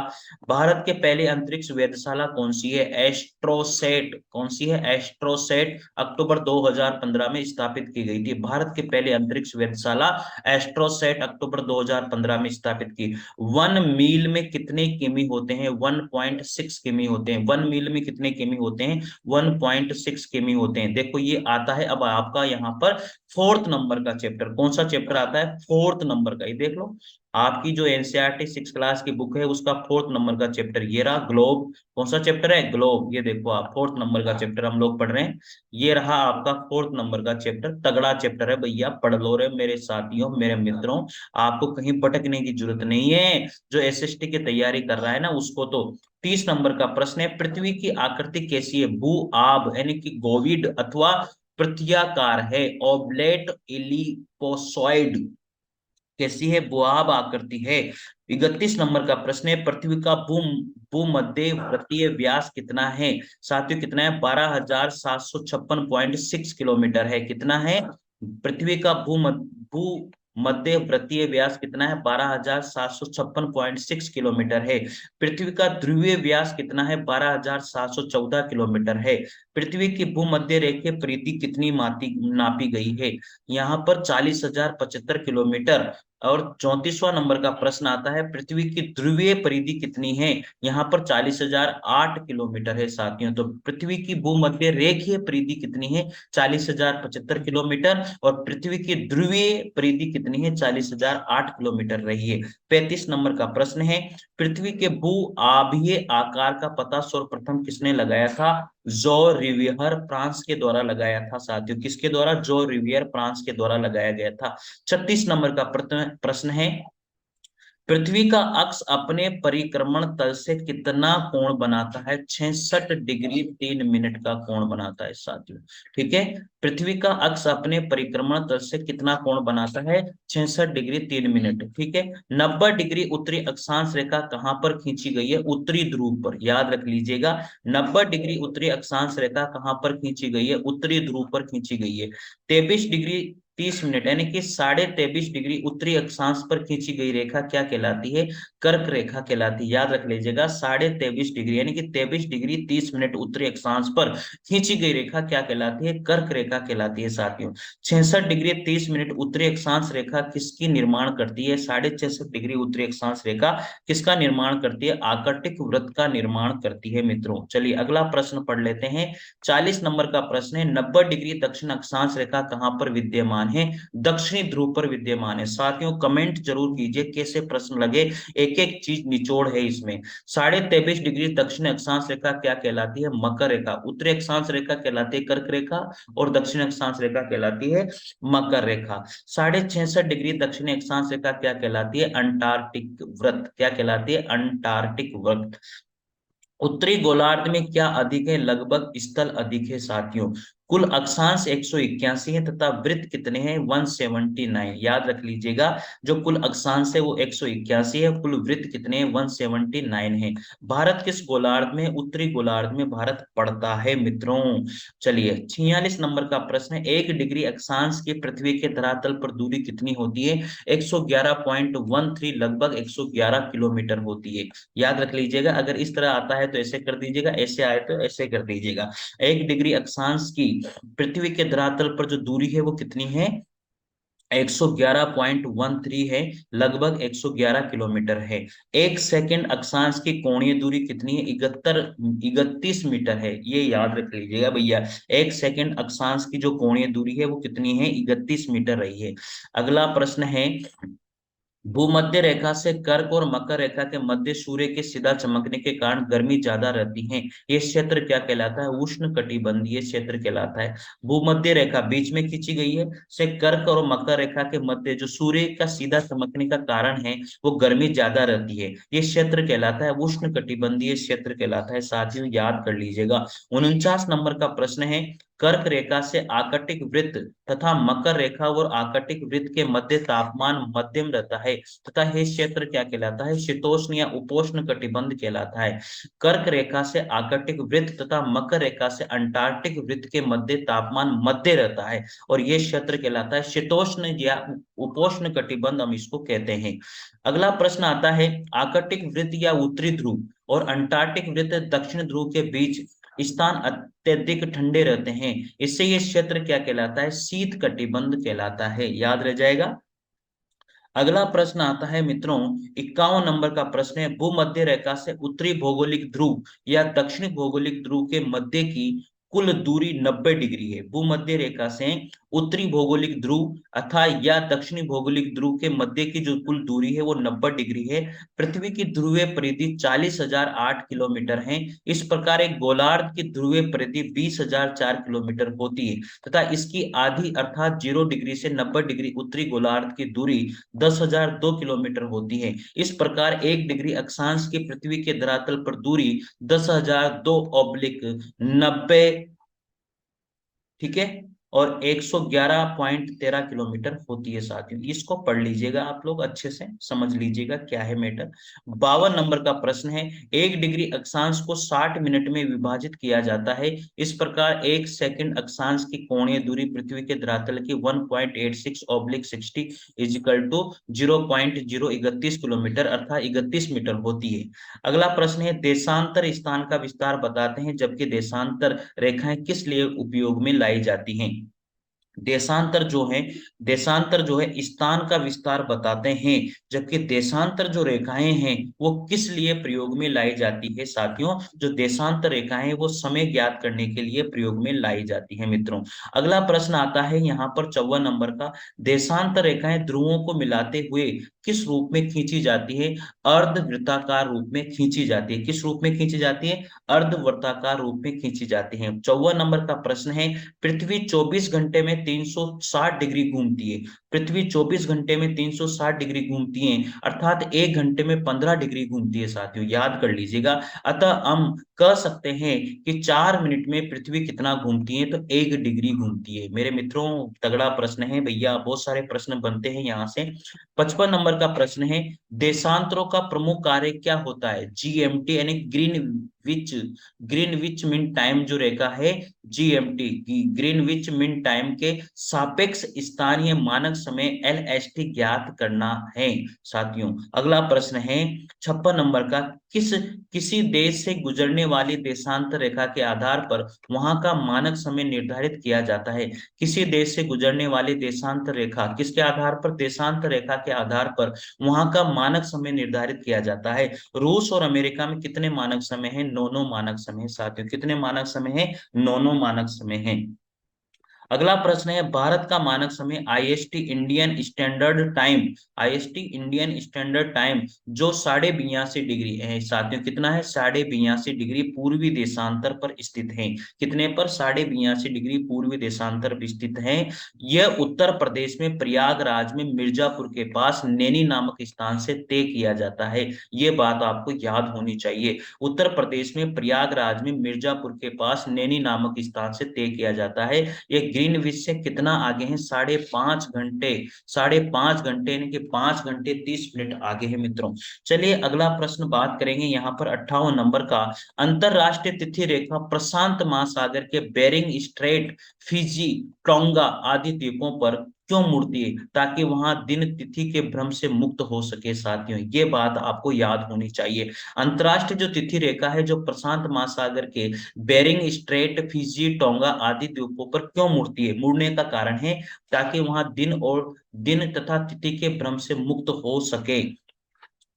भारत के पहले अंतरिक्ष वेधशाला कौन सी है? एस्ट्रोसेट। कौन सी है? एस्ट्रोसेट। अक्टूबर 2015 में स्थापित की गई थी। भारत के पहले अंतरिक्ष वेधशाला एस्ट्रोसेट अक्टूबर 2015 में स्थापित की। 1 मील में कितने किमी होते हैं? 1.6 किमी होते हैं। 1 मील में कितने किमी होते हैं? 1.6 किमी होते हैं। देखो ये आता है अब आपका यहाँ पर 4th नंबर का चैप्टर। कौन सा चैप्टर आता है? 4th नंबर का। ये देख लो, आपकी जो एनसीईआरटी 6 क्लास की बुक है उसका 4th नंबर का चैप्टर ये रहा, ग्लोब। कौन सा चैप्टर है? ग्लोब। ये देखो आप 4th नंबर का चैप्टर हम लोग पढ़ रहे हैं, ये रहा आपका 4th नंबर का चैप्टर। तगड़ा चैप्टर है भैया, पढ़ लो रे मेरे साथियों, मेरे मित्रों। आपको कहीं भटकने की जरूरत नहीं है, जो एसएसटी की तैयारी कर रहा है ना उसको तो। 30 नंबर का प्रश्न है, पृथ्वी की आकृति कैसी है? भू आब यानी कि गोविड अथवा प्रत्याकार है। ओब्लेट, इलिपोसॉइड। कैसी है? बुआब आकृति है। 31 नंबर का प्रश्न है, पृथ्वी का भूमध्य वृत्तीय व्यास कितना है? साथियों कितना है? 12,756.6 किलोमीटर है। कितना है? पृथ्वी का भूमध्य वृत्तीय व्यास कितना है? 12,756.6 किलोमीटर है। पृथ्वी का ध्रुवीय व्यास कितना है? 12,714 किलोमीटर है। पृथ्वी की भूमध्य रेखीय परिधि कितनी नापी गई है? यहाँ पर 40,075 किलोमीटर। और 34वां नंबर का प्रश्न आता है, पृथ्वी की ध्रुवीय परिधि कितनी है? यहाँ पर 40,008 किलोमीटर है साथियों। तो पृथ्वी की भूमध्य रेखीय परिधि कितनी है? 40,075 किलोमीटर। और पृथ्वी की ध्रुवीय परिधि कितनी है? 40,008 किलोमीटर रही है। 35 नंबर का प्रश्न है, पृथ्वी के भू आभीय आकार का पता सर्वप्रथम किसने लगाया था? जो रिवियर फ्रांस के द्वारा लगाया था साथियों। किसके द्वारा? जो रिवियर फ्रांस के द्वारा लगाया गया था। 36 नंबर का प्रश्न है, पृथ्वी का अक्ष अपने परिक्रमण तल से कितना कोण बनाता है? 66 डिग्री 3 मिनट का कोण बनाता है साथियों। ठीक है, पृथ्वी का अक्ष अपने परिक्रमण तल से कितना कोण बनाता है? 66 डिग्री 3 मिनट। ठीक है, 90 डिग्री उत्तरी अक्षांश रेखा कहां पर खींची गई है? उत्तरी ध्रुव पर, याद रख लीजिएगा। 90 डिग्री उत्तरी अक्षांश रेखा कहां पर खींची गई है? उत्तरी ध्रुव पर खींची गई है। 23 डिग्री 30 मिनट यानी कि 23.5 डिग्री उत्तरी अक्षांश पर खींची गई रेखा क्या कहलाती है? कर्क रेखा कहलाती है। याद रख लीजिएगा, 23.5 डिग्री यानी कि 23 डिग्री 30 मिनट उत्तरी अक्षांश पर खींची गई रेखा क्या कहलाती है? कर्क रेखा कहलाती है साथियों। 66 डिग्री 30 मिनट उत्तरी अक्षांश रेखा किसकी निर्माण करती है? 66.5 डिग्री उत्तरी अक्षांश रेखा किसका निर्माण करती है? आकर्टिक वृत्त का निर्माण करती है मित्रों। चलिए अगला प्रश्न पढ़ लेते हैं। 40 नंबर का प्रश्न है, 90 डिग्री दक्षिण अक्षांश रेखा कहां पर विद्यमान है? दक्षिणी ध्रुव पर विद्यमान है। साथियों कमेंट जरूर कीजिए कैसे प्रश्न लगे, एक एक चीज निचोड़ है इसमें। 23.5 डिग्री दक्षिण अक्षांश रेखा क्या कहलाती है? मकर रेखा। उत्तरी अक्षांश रेखा कहलाती है कर्क रेखा और दक्षिण अक्षांश रेखा कहलाती है मकर रेखा। 66.5 डिग्री दक्षिण अक्षांश रेखा क्या कहलाती है? अंटार्कटिक वृत्त। क्या कहलाती है? अंटार्कटिक वृत्त। उत्तरी गोलार्ध में क्या अधिक है? लगभग स्थल अधिक है साथियों। कुल अक्षांश 181 है तथा वृत्त कितने हैं? 179। याद रख लीजिएगा, जो कुल अक्षांश है वो 181 है, कुल वृत्त कितने हैं? 179 है। भारत किस गोलार्ध में? उत्तरी गोलार्ध में भारत पड़ता है मित्रों। चलिए 46 नंबर का प्रश्न है, 1 डिग्री अक्षांश की पृथ्वी के धरातल पर दूरी कितनी होती है? 111.13 लगभग 111 किलोमीटर होती है। याद रख लीजिएगा, अगर इस तरह आता है तो ऐसे कर दीजिएगा, ऐसे आए तो ऐसे कर दीजिएगा। 1 डिग्री अक्षांश की पृथ्वी के धरातल पर जो दूरी है वो कितनी है? 111.13 है, लगभग 111 किलोमीटर है। 1 सेकंड अक्षांश की कोणीय दूरी कितनी है? 31 मीटर है। ये याद रख लीजिएगा भैया, 1 सेकंड अक्षांश की जो कोणीय दूरी है वो कितनी है? 31 मीटर रही है। अगला प्रश्न है, भूमध्य रेखा से कर्क और मकर रेखा के मध्य सूर्य के सीधा चमकने के कारण गर्मी ज्यादा रहती है। ये क्षेत्र क्या कहलाता है? उष्ण कटिबंधीय क्षेत्र कहलाता है। भूमध्य रेखा बीच में खींची गई है, से कर्क और मकर रेखा के मध्य जो सूर्य का सीधा चमकने का कारण है वो गर्मी ज्यादा रहती है। ये क्षेत्र कहलाता है उष्ण कटिबंधीय क्षेत्र कहलाता है साथियों, याद कर लीजिएगा। 49 नंबर का प्रश्न है, कर्क रेखा से आकटिक वृत्त तथा मकर रेखा और आकटिक वृत्त के मध्य तापमान मध्यम रहता है तथा यह क्षेत्र क्या कहलाता है? शीतोष्ण या उपोष्ण कटिबंध कहलाता है। कर्क रेखा से आकटिक वृत्त तथा मकर रेखा से अंटार्कटिक वृत्त के मध्य तापमान मध्य रहता है और यह क्षेत्र कहलाता है शीतोष्ण या उपोष्ण कटिबंध, हम इसको कहते हैं। अगला प्रश्न आता है, आकटिक वृत्त या उत्तरी ध्रुव और अंटार्कटिक वृत्त दक्षिण ध्रुव के बीच स्थान अत्यधिक ठंडे रहते हैं, इससे ये क्षेत्र क्या कहलाता है? शीत कटिबंध कहलाता है। याद रह जाएगा। अगला प्रश्न आता है मित्रों, 51 नंबर का प्रश्न है, भूमध्य रेखा से उत्तरी भौगोलिक ध्रुव या दक्षिणी भौगोलिक ध्रुव के मध्य की कुल दूरी 90 डिग्री है। भूमध्य रेखा से उत्तरी भौगोलिक ध्रुव अथा या दक्षिणी भौगोलिक ध्रुव के मध्य की जो कुल दूरी है वो 90 डिग्री है। पृथ्वी की ध्रुवीय परिधि 40,008 किलोमीटर है। इस प्रकार एक गोलार्ध की ध्रुवीय परिधि 20,004 किलोमीटर होती है तथा इसकी आधी अर्थात 0 डिग्री से 90 डिग्री उत्तरी गोलार्ध की दूरी 10,002 किलोमीटर होती है। इस प्रकार 1 डिग्री अक्षांश की पृथ्वी के धरातल पर दूरी 10,002/90, ठीक है, और 111.13 किलोमीटर होती है साथियों। इसको पढ़ लीजिएगा, आप लोग अच्छे से समझ लीजिएगा क्या है मैटर। 52 नंबर का प्रश्न है, 1 डिग्री अक्षांश को 60 मिनट में विभाजित किया जाता है। इस प्रकार 1 सेकंड अक्षांश की कोणीय दूरी पृथ्वी के धरातल की 1.86/60 इजिकल टू 0.031 किलोमीटर अर्थात 31 मीटर होती है। अगला प्रश्न है, देशांतर स्थान का विस्तार बताते हैं, जबकि देशांतर रेखाएं किस लिए उपयोग में लाई जाती हैं? देशांतर जो है स्थान का विस्तार बताते हैं, जबकि देशांतर जो रेखाएं हैं वो किस लिए प्रयोग में लाई जाती है साथियों? जो देशांतर रेखाएं हैं वो समय ज्ञात करने के लिए प्रयोग में लाई जाती है मित्रों। अगला प्रश्न आता है यहाँ पर 54 नंबर का, देशांतर रेखाएं ध्रुवों को मिलाते हुए किस रूप में खींची जाती है? अर्धवृत्ताकार रूप में खींची जाती है। किस रूप में खींची जाती है? अर्धवृत्ताकार रूप में खींची जाती है। 54 नंबर का प्रश्न है, पृथ्वी 24 घंटे में 360 डिग्री घूमती है, पृथ्वी 24 घंटे में 360 डिग्री घूमती है, अर्थात 1 घंटे में 15 डिग्री घूमती है साथियों, याद कर लीजिएगा। अतः हम कह सकते हैं कि 4 मिनट में पृथ्वी कितना घूमती है, तो 1 डिग्री घूमती है। मेरे मित्रों, तगड़ा प्रश्न है भैया, बहुत सारे प्रश्न बनते हैं यहाँ से। 55 नंबर का प्रश्न है, देशांतरों का प्रमुख कार्य क्या होता है? जीएमटी यानी ग्रीनविच, ग्रीनविच मीन टाइम जो रेखा है, जीएमटी की ग्रीनविच मीन टाइम के सापेक्ष स्थानीय मानक समय एलएसटी ज्ञात करना है साथियों। अगला प्रश्न है 56 नंबर का, किसी देश से गुजरने वाली देशांतर रेखा के आधार पर वहां का मानक समय निर्धारित किया जाता है? किसी देश से गुजरने वाली देशांतर रेखा किसके आधार पर? देशांतर रेखा के आधार पर वहां का मानक समय निर्धारित किया जाता है। रूस और अमेरिका में कितने मानक समय है? 9 मानक समय है साथियों। कितने मानक समय है? 9 मानक समय है। अगला प्रश्न है, भारत का मानक समय IST Indian standard time, IST Indian standard time जो 82.5 डिग्री है साथियों। कितना है? 82.5 डिग्री पूर्वी देशांतर पर स्थित है। कितने पर? 82.5 डिग्री पूर्वी देशांतर पर स्थित है। यह उत्तर प्रदेश में प्रयागराज में मिर्जापुर के पास नैनी नामक स्थान से तय किया जाता है। ये बात आपको याद होनी चाहिए। उत्तर प्रदेश में प्रयागराज में मिर्जापुर के पास नैनी नामक स्थान से तय किया जाता है। ये ग्रीनविच से कितना आगे है? 5.5 घंटे, 5.5 घंटे यानी कि 5 घंटे 30 मिनट आगे है मित्रों। चलिए अगला प्रश्न बात करेंगे यहाँ पर 58 नंबर का, अंतरराष्ट्रीय तिथि रेखा प्रशांत महासागर के बेरिंग स्ट्रेट, फिजी, टोंगा आदि द्वीपों पर क्यों मुड़ती है? ताकि वहां दिन तिथि के भ्रम से मुक्त हो सके साथियों, ये बात आपको याद होनी चाहिए। अंतरराष्ट्रीय जो तिथि रेखा है जो प्रशांत महासागर के बेरिंग स्ट्रेट, फिजी, टोंगा आदि द्वीपों पर क्यों मुड़ती है? मुड़ने का कारण है ताकि वहां दिन तथा तिथि के भ्रम से मुक्त हो सके।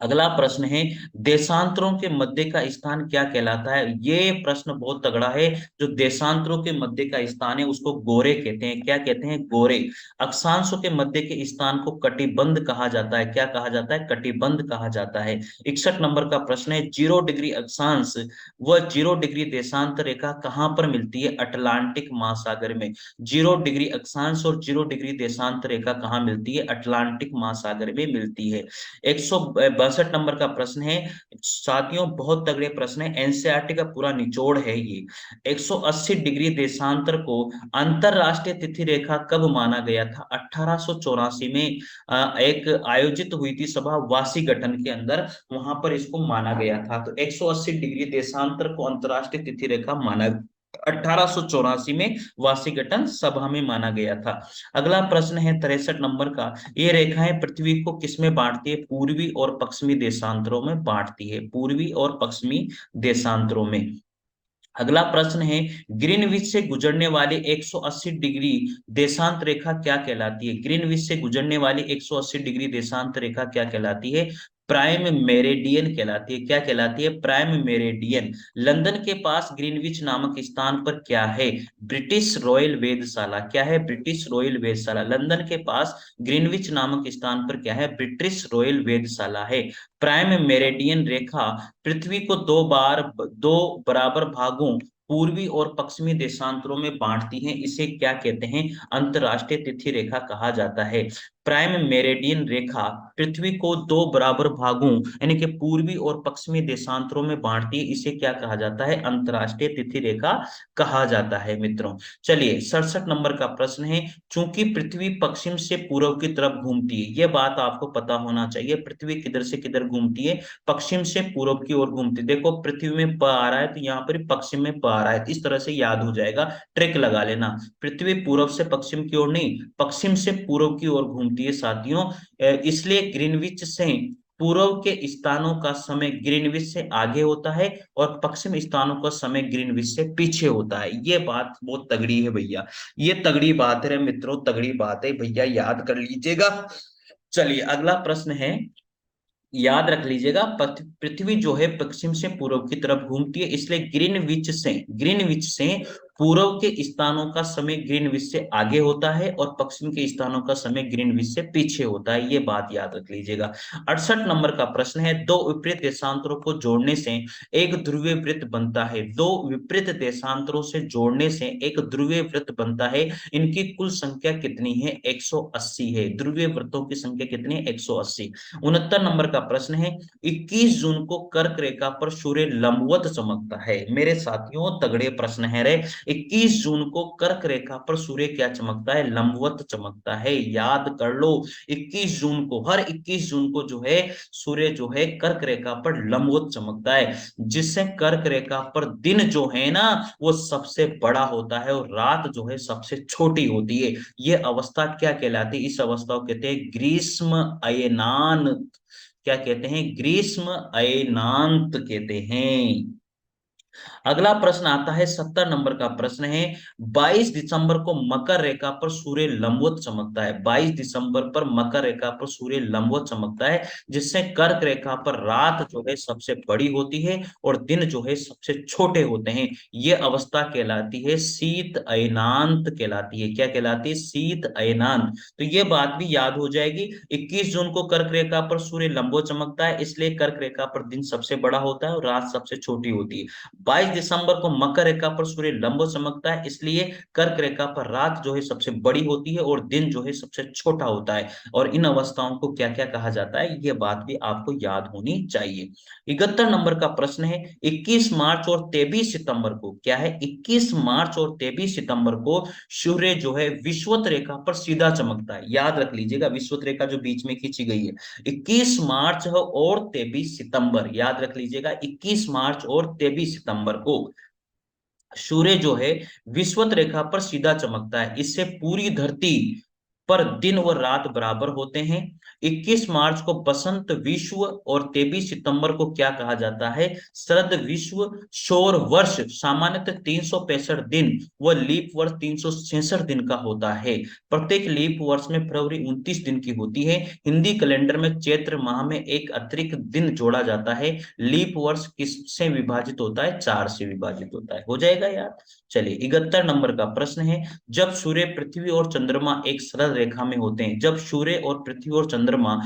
अगला प्रश्न है, देशांतरों के मध्य का स्थान क्या कहलाता है? ये प्रश्न बहुत तगड़ा है। जो देशांतरों के मध्य का स्थान है उसको गोरे कहते हैं। क्या कहते हैं? गोरे। अक्षांशों के मध्य के स्थान को कटिबंध कहा जाता है। क्या कहा जाता है? कटिबंध कहा जाता है। 61 नंबर का प्रश्न है, 0 डिग्री अक्षांश व 0 डिग्री देशांतर रेखा कहाँ पर मिलती है? अटलांटिक महासागर में। 0 डिग्री अक्षांश और 0 डिग्री देशांतर रेखा कहाँ मिलती है? अटलांटिक महासागर में मिलती है। 162 नंबर का प्रश्न है साथियों, बहुत तगड़े प्रश्न है, एनसीईआरटी का पूरा निचोड़ है ये। 180 डिग्री देशांतर को अंतरराष्ट्रीय तिथि रेखा कब माना गया था? 1884 में एक आयोजित हुई थी सभा वाशिंगटन के अंदर, वहां पर इसको माना गया था। तो 180 डिग्री देशांतर को अंतरराष्ट्रीय तिथि रेखा माना 1884 में वाशिंगटन सभा में माना गया था। अगला प्रश्न है 63 नंबर का, ये रेखाएं पृथ्वी को किसमें बांटती है? पूर्वी और पश्चिमी देशांतरों में बांटती है। पूर्वी और पश्चिमी देशांतरों में। अगला प्रश्न है, ग्रीनविच से गुजरने वाली 180 डिग्री देशांत रेखा क्या कहलाती है? ग्रीनविच से गुजरने वाली 180 डिग्री देशांत रेखा क्या कहलाती है? प्राइम मेरिडियन कहलाती है। क्या कहलाती है? Prime meridian. लंदन के पास ग्रीनविच नामक स्थान पर क्या है? ब्रिटिश रॉयल वेधशाला। क्या है? British royal वेधशाला। लंदन के पास ग्रीनविच नामक स्थान पर क्या है? ब्रिटिश रॉयल वेधशाला है। प्राइम मेरिडियन रेखा पृथ्वी को दो बराबर भागों पूर्वी और पश्चिमी देशांतरों में बांटती हैं। इसे क्या कहते हैं? अंतरराष्ट्रीय तिथि रेखा कहा जाता है। प्राइम मेरिडियन रेखा पृथ्वी को दो बराबर भागों यानी कि पूर्वी और पश्चिमी देशांतरों में बांटती है। इसे क्या कहा जाता है? अंतरराष्ट्रीय तिथि रेखा कहा जाता है मित्रों। चलिए 67 नंबर का प्रश्न है, चूंकि पृथ्वी पश्चिम से पूर्व की तरफ घूमती है, यह बात आपको पता होना चाहिए। पृथ्वी किधर से किधर घूमती है? पश्चिम से पूर्व की ओर घूमती है। देखो पृथ्वी में प आ रहा है तो यहाँ पर पश्चिम में प आ रहा है, इस तरह से याद हो जाएगा, ट्रिक लगा लेना। पृथ्वी पूर्व से पश्चिम की ओर नहीं, पश्चिम से पूर्व की ओर घूमती है साथियों। इसलिए ग्रीनविच से पूर्व के स्थानों का समय ग्रीनविच से आगे होता है और पश्चिम स्थानों का समय ग्रीनविच से पीछे होता है। ये बात बहुत तगड़ी है भैया, ये तगड़ी बात है मित्रों, तगड़ी बात है भैया, याद कर लीजिएगा। चलिए अगला प्रश्न है, याद रख लीजिएगा, पृथ्वी जो है पश्चिम से पूर्व की तरफ घूमती है, इसलिए ग्रीनविच से पूर्व के स्थानों का समय ग्रीनविच से आगे होता है और पश्चिम के स्थानों का समय ग्रीनविच से पीछे होता है, ये बात याद रख लीजिएगा। 68 नंबर का प्रश्न है, दो विपरीत देशांतरों को जोड़ने से एक ध्रुवीय वृत्त बनता है। दो विपरीत देशांतरों से जोड़ने से एक ध्रुवीय वृत्त बनता है, इनकी कुल संख्या कितनी है? 180 है। ध्रुवीय वृत्तों की संख्या कितनी है? 180। 69 नंबर का प्रश्न है, 21 जून को कर्क रेखा पर सूर्य लंबवत चमकता है। मेरे साथियों तगड़े प्रश्न है रे। 21 जून को कर्क रेखा पर सूर्य क्या चमकता है? लंबवत चमकता है, याद कर लो। 21 जून को, हर 21 जून को जो है सूर्य जो है कर्क रेखा पर लंबवत चमकता है, जिससे कर्क रेखा पर दिन जो है ना वो सबसे बड़ा होता है और रात जो है सबसे छोटी होती है। ये अवस्था क्या कहलाती है? इस अवस्था को कहते हैं ग्रीष्म अयनान। क्या कहते हैं? ग्रीष्म अयनांत कहते हैं। अगला प्रश्न आता है 70 नंबर का प्रश्न है, 22 दिसंबर को मकर रेखा पर सूर्य लंबवत चमकता है। 22 दिसंबर पर मकर रेखा पर सूर्य लंबवत चमकता है, जिससे कर्क रेखा पर रात जो है सबसे बड़ी होती है और दिन जो है सबसे छोटे होते हैं। यह अवस्था कहलाती है शीत अयनांत कहलाती है। क्या कहलाती है? शीत अयनांत। तो ये बात भी याद हो जाएगी। 21 जून को कर्क रेखा पर सूर्य लंबवत चमकता है, इसलिए कर्क रेखा पर दिन सबसे बड़ा होता है और रात सबसे छोटी होती है। 22 दिसंबर को मकर रेखा पर सूर्य लंबवत चमकता है, इसलिए कर्क रेखा पर रात जो है सबसे बड़ी होती है और दिन जो है सबसे छोटा होता है। और इन अवस्थाओं को क्या क्या कहा जाता है, यह बात भी आपको याद होनी चाहिए। 71 नंबर का प्रश्न है, 21 मार्च और 23 सितंबर को, क्या है? 21 मार्च और 23 सितंबर को सूर्य जो है विषुवत रेखा पर सीधा चमकता है। याद रख लीजिएगा, विषुवत रेखा जो बीच में खींची गई है, 21 मार्च और 23 सितंबर, याद रख लीजिएगा, 21 मार्च और 23 सितंबर को सूर्य जो है विषुवत रेखा पर सीधा चमकता है। इससे पूरी धरती पर दिन व रात बराबर होते हैं। 21 मार्च को बसंत विश्व और 23 सितंबर को क्या कहा जाता है? शरद विश्व। सौर वर्ष सामान्यतः 365 दिन व लीप वर्ष 366 दिन का होता है। प्रत्येक लीप वर्ष में फरवरी 29 दिन की होती है। हिंदी कैलेंडर में चैत्र माह में एक अतिरिक्त दिन जोड़ा जाता है। लीप वर्ष किससे विभाजित होता है? 4 से विभाजित होता है। हो जाएगा यार। चलिए 71 नंबर का प्रश्न है, जब सूर्य पृथ्वी और चंद्रमा एक सरल रेखा में होते हैं, जब सूर्य और पृथ्वी और चंद्रमा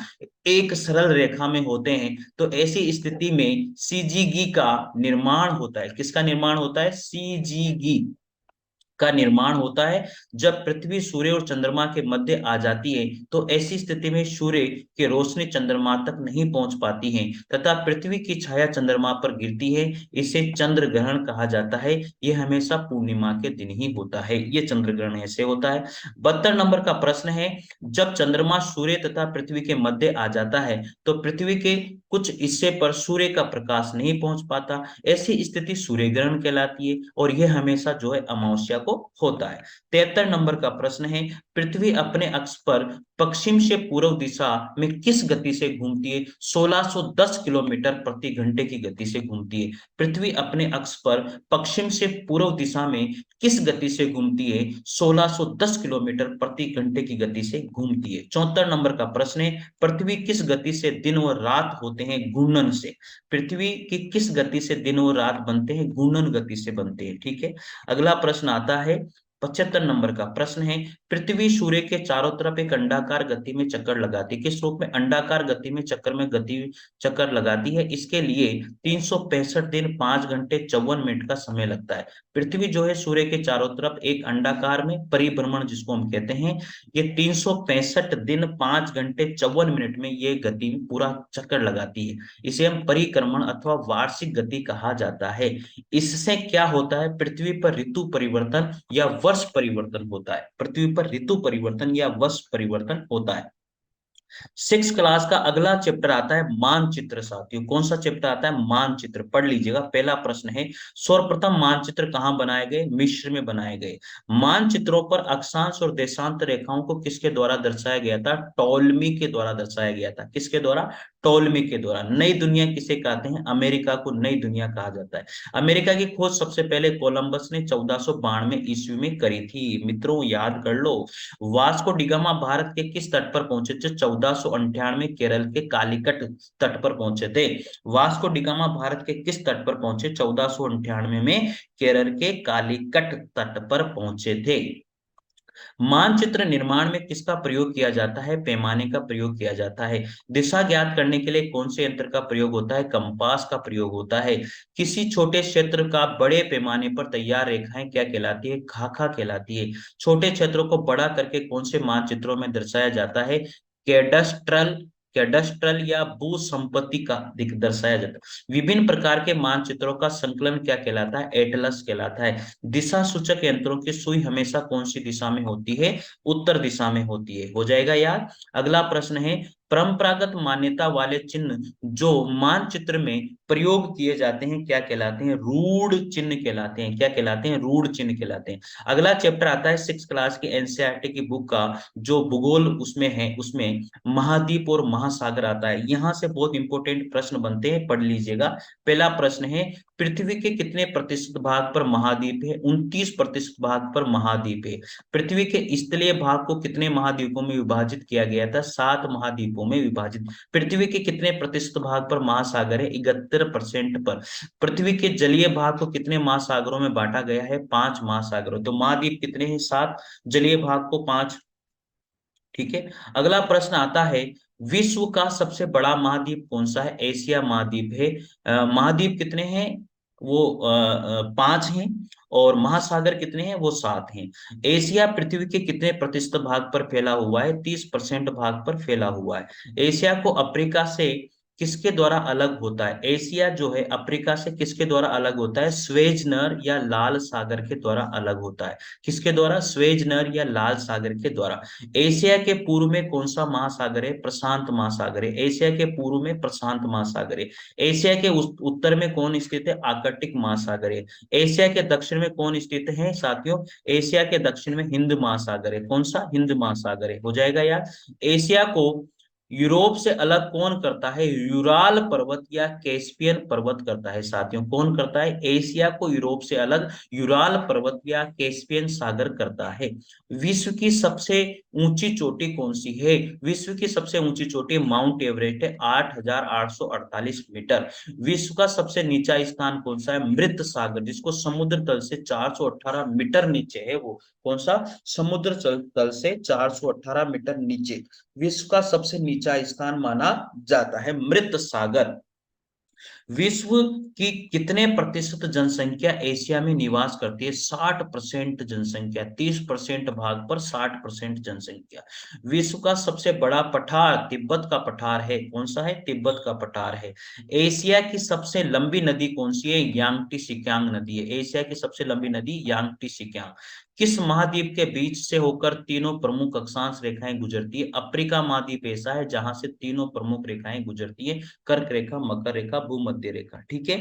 एक सरल रेखा में होते हैं तो ऐसी स्थिति में सीजीगी का निर्माण होता है। किसका निर्माण होता है? सीजीगी का निर्माण होता है। जब पृथ्वी सूर्य और चंद्रमा के मध्य आ जाती है तो ऐसी स्थिति में सूर्य की रोशनी चंद्रमा तक नहीं पहुंच पाती है तथा पृथ्वी की छाया चंद्रमा पर गिरती है। इसे चंद्र ग्रहण कहा जाता है। यह हमेशा पूर्णिमा के दिन ही होता है। यह चंद्र ग्रहण ऐसे होता है। 72 नंबर का प्रश्न है, जब चंद्रमा सूर्य तथा पृथ्वी के मध्य आ जाता है तो पृथ्वी के कुछ हिस्से पर सूर्य का प्रकाश नहीं पहुंच पाता। ऐसी स्थिति सूर्य ग्रहण कहलाती है और यह हमेशा जो है अमावस्या को होता है। 73 नंबर का प्रश्न है, पृथ्वी अपने अक्ष पर पश्चिम से पूर्व दिशा में किस गति से घूमती है? 1610 किलोमीटर प्रति घंटे की गति से घूमती है। पृथ्वी अपने अक्ष पर पश्चिम से पूर्व दिशा में किस गति से घूमती है? 1610 किलोमीटर प्रति घंटे की गति से घूमती है। 74 नंबर का प्रश्न है, पृथ्वी किस गति से दिन और रात होते हैं? घूर्णन से। पृथ्वी की किस गति से दिन और रात बनते हैं? घूर्णन गति से बनते हैं। ठीक है। अगला प्रश्न आता है 75 नंबर का प्रश्न है, पृथ्वी सूर्य के चारों तरफ एक अंडाकार गति में चक्कर लगाती है। किस रूप में? अंडाकार गति में चक्कर लगाती है। इसके लिए 365 दिन 5 घंटे 54 मिनट का समय लगता है। पृथ्वी जो है सूर्य के चारों तरफ एक अंडाकार में परिभ्रमण जिसको हम कहते हैं, ये 365 दिन 5 घंटे 54 मिनट में ये गति पूरा चक्कर लगाती है। इसे हम परिक्रमण अथवा वार्षिक गति कहा जाता है। इससे क्या होता है? पृथ्वी पर ऋतु परिवर्तन या वर्ष परिवर्तन होता है। पृथ्वी पर ऋतु परिवर्तन या वर्ष परिवर्तन होता है। 6 क्लास का अगला चैप्टर आता है मानचित्र। साथियों कौन सा चैप्टर आता है? मानचित्र। पढ़ लीजिएगा। पहला प्रश्न है, सर्वप्रथम मानचित्र कहां बनाए गए? मिस्र में बनाए गए। मानचित्रों पर अक्षांश और देशांतर रेखाओं को किसके द्वारा दर्शाया गया था? टॉलमी के द्वारा दर्शाया गया था। किसके द्वारा? टोलमी के द्वारा। नई दुनिया किसे कहते हैं? अमेरिका को नई दुनिया कहा जाता है। अमेरिका की खोज सबसे पहले कोलंबस ने 1492 ईस्वी में करी थी। मित्रों याद कर लो। वास्को डिगामा भारत के किस तट पर पहुंचे थे? 1498 केरल के कालीकट तट पर पहुंचे थे। वास्को डिगामा भारत के किस तट पर पहुंचे? 1498 में केरल के कालीकट तट पर पहुंचे थे। मानचित्र निर्माण में किसका प्रयोग किया जाता है? पैमाने का प्रयोग किया जाता है। दिशा ज्ञात करने के लिए कौन से यंत्र का प्रयोग होता है? कंपास का प्रयोग होता है। किसी छोटे क्षेत्र का बड़े पैमाने पर तैयार रेखाएं क्या कहलाती है? खाका कहलाती है। छोटे क्षेत्रों को बड़ा करके कौन से मानचित्रों में दर्शाया जाता है? कैडस्ट्रल कैडस्ट्रल या भू संपत्ति का दर्शाया जाता है। विभिन्न प्रकार के मानचित्रों का संकलन क्या कहलाता है? एटलस कहलाता है। दिशा सूचक यंत्रों की सुई हमेशा कौन सी दिशा में होती है? उत्तर दिशा में होती है। हो जाएगा याद। अगला प्रश्न है, परंपरागत मान्यता वाले चिन्ह जो मानचित्र में प्रयोग किए जाते हैं क्या कहलाते हैं? रूढ़ चिन्ह कहलाते हैं। क्या कहलाते हैं? रूढ़ चिन्ह कहलाते हैं। अगला चैप्टर आता है 6 क्लास की एनसीईआरटी की बुक का, जो भूगोल उसमें है, उसमें महाद्वीप और महासागर आता है। यहां से बहुत इंपॉर्टेंट प्रश्न बनते हैं, पढ़ लीजिएगा। पहला प्रश्न है, पृथ्वी के कितने प्रतिशत भाग पर महाद्वीप है? 29% भाग पर महाद्वीप है। पृथ्वी के स्थलीय भाग को कितने महाद्वीपों में विभाजित किया गया था? 7 महाद्वीपों में विभाजित। पृथ्वी के कितने प्रतिशत भाग पर महासागर है? 71% पर। पृथ्वी के जलीय भाग को कितने महासागरों में बांटा गया है? 5 महासागरों। तो महाद्वीप कितने हैं? 7, जलीय भाग को 5। ठीक है। अगला प्रश्न आता है, विश्व का सबसे बड़ा महाद्वीप कौन सा है? एशिया महाद्वीप है। महाद्वीप कितने हैं? वो 5 हैं। और महासागर कितने हैं? वो 7 हैं। एशिया पृथ्वी के कितने प्रतिशत भाग पर फैला हुआ है? 30% भाग पर फैला हुआ है। एशिया को अफ्रीका से किसके द्वारा अलग होता है? एशिया जो है अफ्रीका से किसके द्वारा अलग होता है? स्वेज नहर या लाल सागर के द्वारा अलग होता है। किसके द्वारा? स्वेज नहर या लाल सागर के द्वारा। एशिया के पूर्व में कौन सा महासागर है? प्रशांत महासागर है। एशिया के पूर्व में प्रशांत महासागर है। एशिया के उत्तर में कौन स्थित है? आर्कटिक महासागर है। एशिया के दक्षिण में कौन स्थित है साथियों? एशिया के दक्षिण में हिंद महासागर है। कौन सा? हिंद महासागर है। हो जाएगा यार। एशिया को यूरोप से अलग कौन करता है? यूराल पर्वत या कैस्पियन पर्वत करता है साथियों। कौन करता है? एशिया को यूरोप से अलग यूराल पर्वत या कैस्पियन सागर करता है। विश्व की सबसे ऊंची चोटी कौन सी है? विश्व की सबसे ऊंची चोटी माउंट एवरेस्ट है, 8,848 मीटर। विश्व का सबसे नीचा स्थान कौन सा है? मृत सागर, जिसको समुद्र तल से 418 मीटर नीचे है। वो कौन सा? समुद्र तल से 418 मीटर नीचे विश्व का सबसे नीचा स्थान माना जाता है, मृत सागर। विश्व की कितने प्रतिशत जनसंख्या एशिया में निवास करती है? 60% जनसंख्या। 30% भाग पर 60% जनसंख्या। विश्व का सबसे बड़ा पठार तिब्बत का पठार है। कौन सा है? तिब्बत का पठार है। एशिया की सबसे लंबी नदी कौन सी है? यांगटी सिक्यांग नदी है। एशिया की सबसे लंबी नदी यांगटी सिक्यांग। किस महाद्वीप के बीच से होकर तीनों प्रमुख अक्षांश रेखाएं गुजरती है? अफ्रीका महाद्वीप ऐसा है जहां से तीनों प्रमुख रेखाएं गुजरती है, कर्क रेखा, मकर रेखा, भूमध्य रेखा। ठीक है।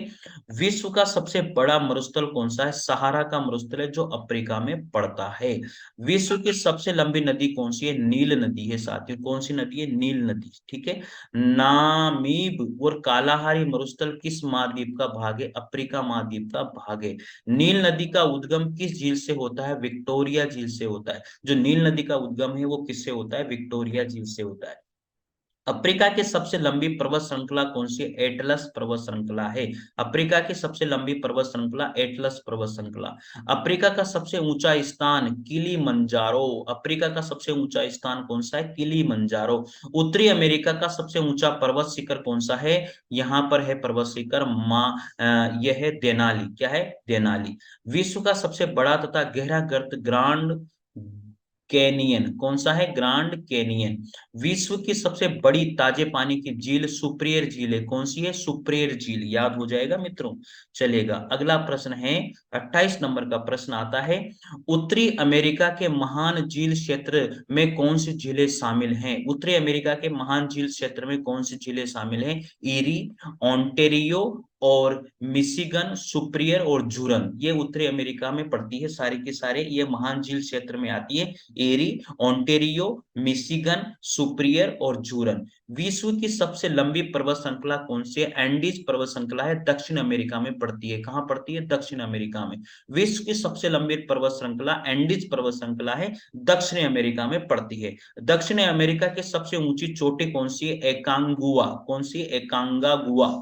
विश्व का सबसे बड़ा मरुस्थल कौन सा है? सहारा का मरुस्थल है, जो अफ्रीका में पड़ता है। विश्व की सबसे लंबी नदी कौन सी है? नील नदी है साथियों। कौन सी नदी है? नील नदी। ठीक है। नामीब और कालाहारी मरुस्थल किस महाद्वीप का भाग है? अफ्रीका महाद्वीप का भाग है। नील नदी का उद्गम किस झील से होता है? विक्टोरिया झील से होता है। जो नील नदी का उद्गम है वो किससे होता है? विक्टोरिया झील से होता है। अफ्रीका की सबसे लंबी पर्वत श्रृंखला कौन सी है? एटलस पर्वत श्रृंखला है। अफ्रीका की सबसे लंबी पर्वत श्रृंखला एटलस पर्वत श्रृंखला। अफ्रीका का सबसे ऊंचा स्थान किलीमंजारो। अफ्रीका का सबसे ऊंचा स्थान कौन सा है? किलीमंजारो। उत्तरी अमेरिका का सबसे ऊंचा पर्वत शिखर कौन सा है? यहाँ पर है पर्वत शिखर यह है देनाली। क्या है? देनाली। विश्व का सबसे बड़ा तथा गहरा गर्त ग्रांड कैनियन कौन सा है? Grand canyon. विश्व की सबसे बड़ी ताजे पानी की झील सुप्रियर झील है। कौन सी है? सुप्रियर झील। याद हो जाएगा मित्रों। चलेगा। अगला प्रश्न है 28 नंबर का प्रश्न आता है, उत्तरी अमेरिका के महान झील क्षेत्र में कौन सी झीलें शामिल हैं? उत्तरी अमेरिका के महान झील क्षेत्र में कौन सी झीलें शामिल हैं? ईरी, ओंटेरियो और मिशिगन, सुप्रियर और जूरन, ये उत्तरी अमेरिका में पड़ती है। सारी के सारे ये महान झील क्षेत्र में आती है। एरी, ओंटेरियो, मिशिगन, सुप्रियर और जूरन। विश्व की सबसे लंबी पर्वत श्रृंखला कौन सी है? एंडीज पर्वत श्रृंखला है, दक्षिण अमेरिका में पड़ती है। कहां पड़ती है? दक्षिण अमेरिका में। विश्व की सबसे लंबी पर्वत श्रृंखला एंडीज पर्वत श्रृंखला है, दक्षिण अमेरिका में पड़ती है। दक्षिण अमेरिका की सबसे ऊंची चोटी कौन सी है? एकांगुआ। कौन सी? एकांगागुआ।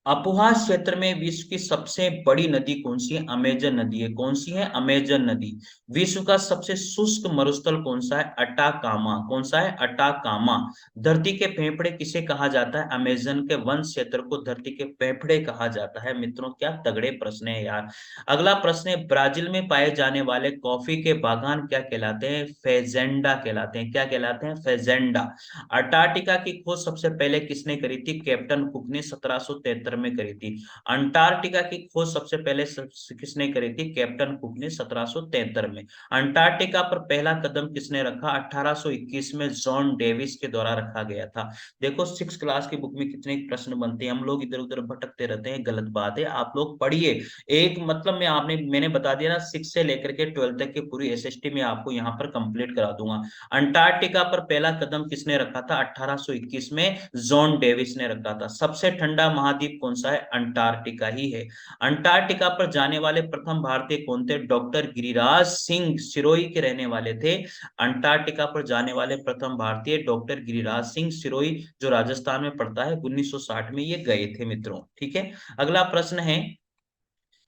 अपुहा क्षेत्र में विश्व की सबसे बड़ी नदी कौन सी है? अमेजन नदी है। कौन सी है? अमेजन नदी। विश्व का सबसे शुष्क मरुस्थल कौन सा है? अटाकामा। कौन सा है? अटाकामा। धरती के फेफड़े किसे कहा जाता है? अमेजन के वन क्षेत्र को धरती के फेफड़े कहा जाता है। मित्रों, क्या तगड़े प्रश्न है यार। अगला प्रश्न है, ब्राजील में पाए जाने वाले कॉफी के बागान क्या कहलाते हैं? फेजेंडा कहलाते हैं। क्या कहलाते हैं? फेजेंडा। अंटार्कटिका की खोज सबसे पहले किसने करी थी? कैप्टन कुक ने 1773 में करी थी। अंटार्कटिका की खोज सबसे पहले किसने करी थी? कैप्टन कुक ने 1773 में। अंटार्कटिका पर पहला कदम किसने रखा? 1821 में जॉन डेविस के द्वारा रखा गया था। देखो 6 क्लास की बुक में कितने प्रश्न बनते हैं, हम लोग इधर उधर भटकते रहते हैं, गलत बात है। आप लोग पढ़िए। एक मतलब मैंने बता दिया ना, 6 से लेकर के 12 तक की पूरी एसएसटी में आपको यहाँ पर कंप्लीट करा दूंगा। अंटार्कटिका पर पहला कदम किसने रखा था? 1821 में जॉन डेविस ने रखा था। सबसे ठंडा महाद्वीप कौन सा है? अंटार्कटिका ही है। अंटार्कटिका पर जाने वाले प्रथम भारतीय कौन थे? डॉक्टर गिरिराज सिंह, सिरोही के रहने वाले थे। अंटार्कटिका पर जाने वाले प्रथम भारतीय डॉक्टर गिरिराज सिंह, सिरोही जो राजस्थान में पड़ता है। 1960 में ये गए थे मित्रों। ठीक है। अगला प्रश्न है,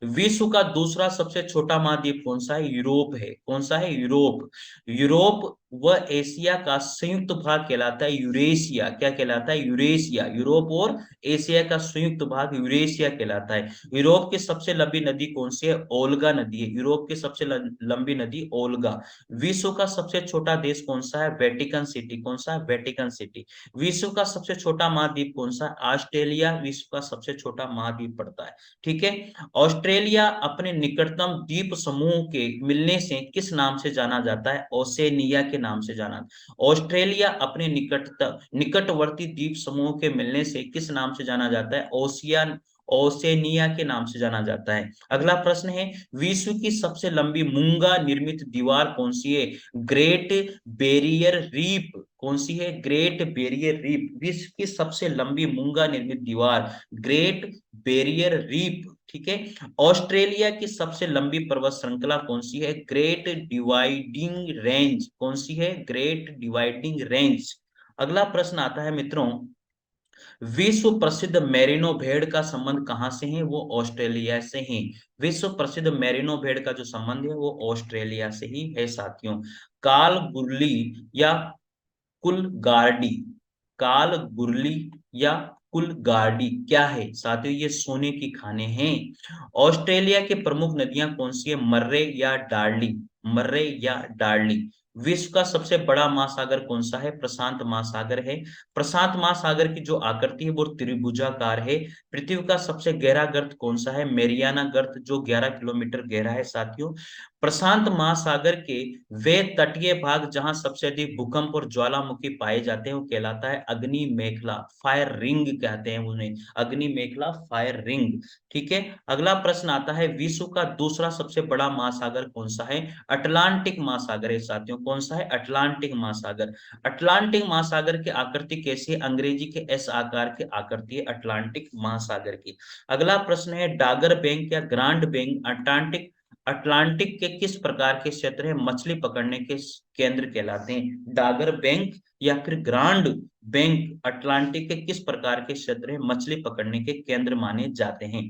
विश्व का दूसरा सबसे छोटा महाद्वीप कौन सा है? यूरोप है। कौन सा है? यूरोप। यूरोप व एशिया का संयुक्त भाग कहलाता है यूरेशिया। क्या कहलाता है? यूरेशिया। यूरोप और एशिया का संयुक्त भाग यूरेशिया कहलाता है। यूरोप की सबसे लंबी नदी कौन सी है? ओल्गा नदी है। यूरोप की सबसे लंबी नदी ओल्गा। विश्व का सबसे छोटा देश कौन सा है? Vatican city. कौन सा है? Vatican city. विश्व का सबसे छोटा महाद्वीप कौन सा है? ऑस्ट्रेलिया विश्व का सबसे छोटा महाद्वीप पड़ता है। ठीक है। ऑस्ट्रेलिया अपने निकटतम द्वीप समूह के मिलने से किस नाम से जाना जाता है? ओसेनिया के नाम से जाना। ऑस्ट्रेलिया अपने निकटवर्ती द्वीप समूह के मिलने से किस नाम से जाना जाता है? ओसेनिया के नाम से जाना जाता है। अगला प्रश्न है, विश्व की सबसे लंबी मूंगा निर्मित दीवार कौन सी है? Great barrier reef. कौन सी है? Great barrier reef. विश्व की सबसे लंबी मूंगा निर्मित दीवार ग्रेट बैरियर रीफ। ठीक है। ऑस्ट्रेलिया की सबसे लंबी पर्वत श्रृंखला कौन सी है? Great dividing range. कौन सी है? Great dividing range. अगला प्रश्न आता है मित्रों, विश्व प्रसिद्ध मेरिनो भेड़ का संबंध कहां से है? वो ऑस्ट्रेलिया से है। विश्व प्रसिद्ध मेरिनो भेड़ का जो संबंध है वो ऑस्ट्रेलिया से ही है साथियों। काल गुरली या कुलगार्डी। काल गुरली या कुलगार्डी क्या है साथियों? ये सोने की खाने हैं। ऑस्ट्रेलिया की प्रमुख नदियां कौन सी है? मर्रे या डार्ली। मर्रे या डार्ली। विश्व का सबसे बड़ा महासागर कौन सा है? प्रशांत महासागर है। प्रशांत महासागर की जो आकृति है वो त्रिभुजाकार है। पृथ्वी का सबसे गहरा गर्त कौन सा है? मेरियाना गर्त, जो 11 किलोमीटर गहरा है साथियों। प्रशांत महासागर के वे तटीय भाग जहां सबसे अधिक भूकंप और ज्वालामुखी पाए जाते हैं वो कहलाता है अग्नि मेखला, फायर रिंग कहते हैं उन्हें, अग्नि मेखला, फायर रिंग। ठीक है। अगला प्रश्न आता है, विश्व का दूसरा सबसे बड़ा महासागर कौन सा है? अटलांटिक महासागर है साथियों। कौन सा है? अटलांटिक महासागर। अटलांटिक महासागर की आकृति कैसी है? अंग्रेजी के एस आकार की आकृति है अटलांटिक महासागर की। अगला प्रश्न है, डागर बैंक या ग्रांड बैंक अटलांटिक अटलांटिक के किस प्रकार के क्षेत्र है? मछली पकड़ने के केंद्र कहलाते हैं। डागर बैंक या फिर ग्रांड बैंक अटलांटिक के किस प्रकार के क्षेत्र है? मछली पकड़ने के केंद्र माने जाते हैं।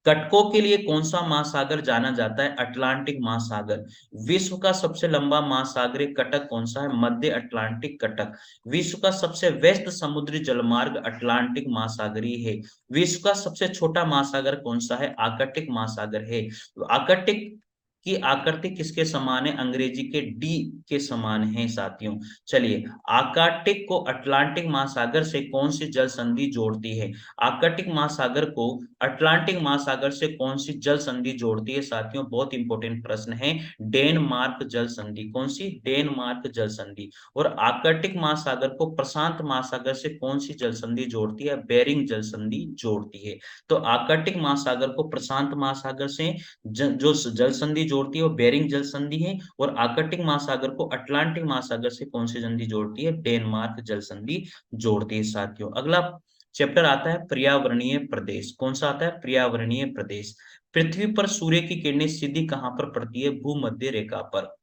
कटकों के लिए कौन सा महासागर जाना जाता है? अटलांटिक महासागर। विश्व का सबसे लंबा महासागरीय कटक कौन सा है? मध्य अटलांटिक कटक। विश्व का सबसे व्यस्त समुद्री जलमार्ग अटलांटिक महासागरीय है। विश्व का सबसे छोटा महासागर कौन सा है? आर्कटिक महासागर है। आर्कटिक कि आकृति किसके समान है? अंग्रेजी के डी के समान है साथियों। चलिए, आर्कटिक को अटलांटिक महासागर से कौन सी जल संधि जोड़ती है? आर्कटिक महासागर को अटलांटिक महासागर से कौन सी जल संधि जोड़ती है साथियों? बहुत इंपॉर्टेंट प्रश्न है। डेनमार्क जल संधि। कौन सी? डेनमार्क जल संधि। और आर्कटिक महासागर को प्रशांत महासागर से कौन सी जल संधि जोड़ती है? बेरिंग जल संधि जोड़ती है। तो आर्कटिक महासागर को प्रशांत महासागर से जो जल संधि जोड़ती है वो बेरिंग जल संधि है, और आर्कटिक महासागर को अटलांटिक महासागर से कौन सी संधि जोड़ती है? डेनमार्क जल संधि जोड़ती है साथियों। अगला चैप्टर आता है पर्यावरणीय प्रदेश। कौन सा आता है? पर्यावरणीय प्रदेश। पृथ्वी पर सूर्य की किरणें सीधी कहां पर पड़ती है? भूमध्य रेखा पर।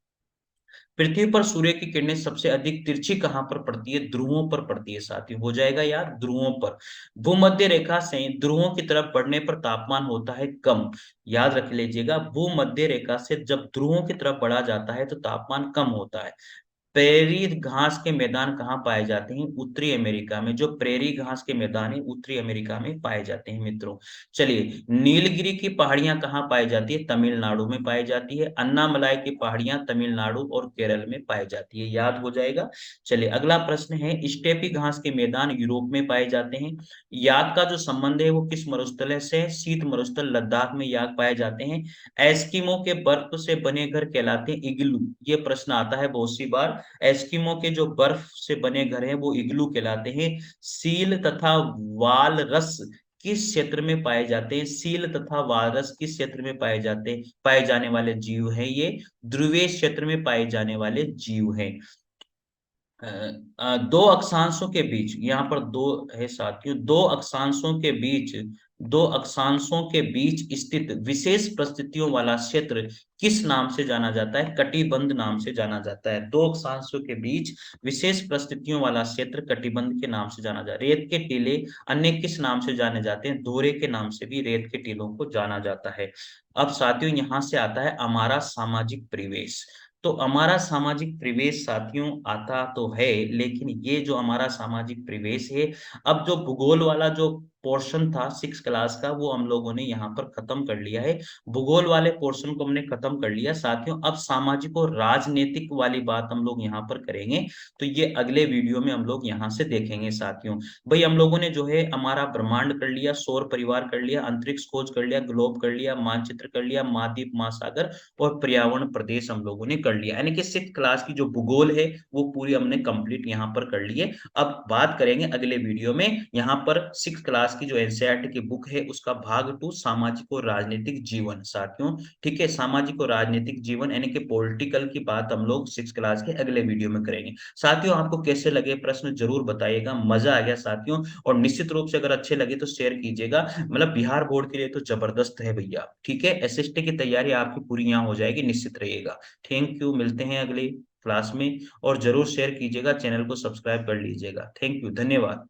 पृथ्वी पर सूर्य की किरणें सबसे अधिक तिरछी कहां पर पड़ती है? ध्रुवों पर पड़ती है साथियों। हो जाएगा यार, ध्रुवों पर। भूमध्य रेखा से ध्रुवों की तरफ बढ़ने पर तापमान होता है कम। याद रख लीजिएगा, भूमध्य रेखा से जब ध्रुवों की तरफ बढ़ा जाता है तो तापमान कम होता है। प्रेरी घास के मैदान कहाँ पाए जाते हैं? उत्तरी अमेरिका में। जो प्रेरी घास के मैदान है उत्तरी अमेरिका में पाए जाते हैं मित्रों। चलिए, नीलगिरी की पहाड़ियां कहाँ पाई जाती है? तमिलनाडु में पाई जाती है। अन्नामलाई की पहाड़ियां तमिलनाडु और केरल में पाई जाती है। याद हो जाएगा। चलिए, अगला प्रश्न है, स्टेपी घास के मैदान यूरोप में पाए जाते हैं। याक का जो संबंध है वो किस मरुस्थल से? शीत मरुस्थल लद्दाख में याक पाए जाते हैं। एस्किमो के बर्फ से बने घर कहलाते हैं इग्लू। ये प्रश्न आता है बहुत सी बार। एस्किमो के जो बर्फ से बने घर हैं वो इग्लू कहलाते हैं। सील तथा वालरस किस क्षेत्र में पाए जाते हैं? सील तथा वालरस किस क्षेत्र में पाए जाने वाले जीव हैं? ये ध्रुवीय क्षेत्र में पाए जाने वाले जीव हैं। दो अक्षांशों के बीच, यहाँ पर दो है साथियों, दो अक्षांशों के बीच स्थित विशेष परिस्थितियों वाला क्षेत्र किस नाम से जाना जाता है? कटिबंध नाम से जाना जाता है। दो अक्षांशों के बीच विशेष परिस्थितियों वाला क्षेत्र कटिबंध के नाम से जाना जाता है। रेत के टीले अन्य किस नाम से जाने जाते हैं? दोहरे के नाम से भी रेत के टीलों को जाना जाता है। अब साथियों, यहाँ से आता है हमारा सामाजिक परिवेश। तो हमारा सामाजिक परिवेश साथियों आता तो है, लेकिन ये जो हमारा सामाजिक परिवेश है, अब जो भूगोल वाला जो पोर्शन था 6 क्लास का वो हम लोगों ने यहाँ पर खत्म कर लिया है। भूगोल वाले पोर्शन को हमने खत्म कर लिया साथियों। अब सामाजिक और राजनीतिक वाली बात हम लोग यहाँ पर करेंगे। तो ये अगले वीडियो में हम लोग यहाँ से देखेंगे साथियों। भाई, हम लोगों ने जो है हमारा ब्रह्मांड कर लिया, सौर परिवार कर लिया, अंतरिक्ष खोज कर लिया, ग्लोब कर लिया, मानचित्र कर लिया, महाद्वीप महासागर और पर्यावरण प्रदेश हम लोगों ने कर लिया। यानी कि 6 क्लास की जो भूगोल है वो पूरी हमने कंप्लीट यहाँ पर कर ली है। अब बात करेंगे अगले वीडियो में यहाँ पर 6 क्लास की जो एनसीईआरटी की बुक है उसका भाग 2 सामाजिक और राजनीतिक जीवन साथियों। ठीक है, सामाजिक और राजनीतिक जीवन यानी कि पॉलिटिकल की बात हम लोग 6 क्लास के अगले वीडियो में करेंगे साथियों। आपको कैसे लगे प्रश्न जरूर बताइएगा। मजा आ गया साथियों, और निश्चित रूप से अगर अच्छे लगे तो शेयर कीजिएगा। मतलब बिहार बोर्ड के लिए तो जबरदस्त है भैया। ठीक है, एसएसटी की तैयारी आपकी पूरी यहाँ हो जाएगी, निश्चित रहिएगा। थैंक यू, मिलते हैं अगली क्लास में। और जरूर शेयर कीजिएगा, चैनल को सब्सक्राइब कर लीजिएगा। थैंक यू, धन्यवाद।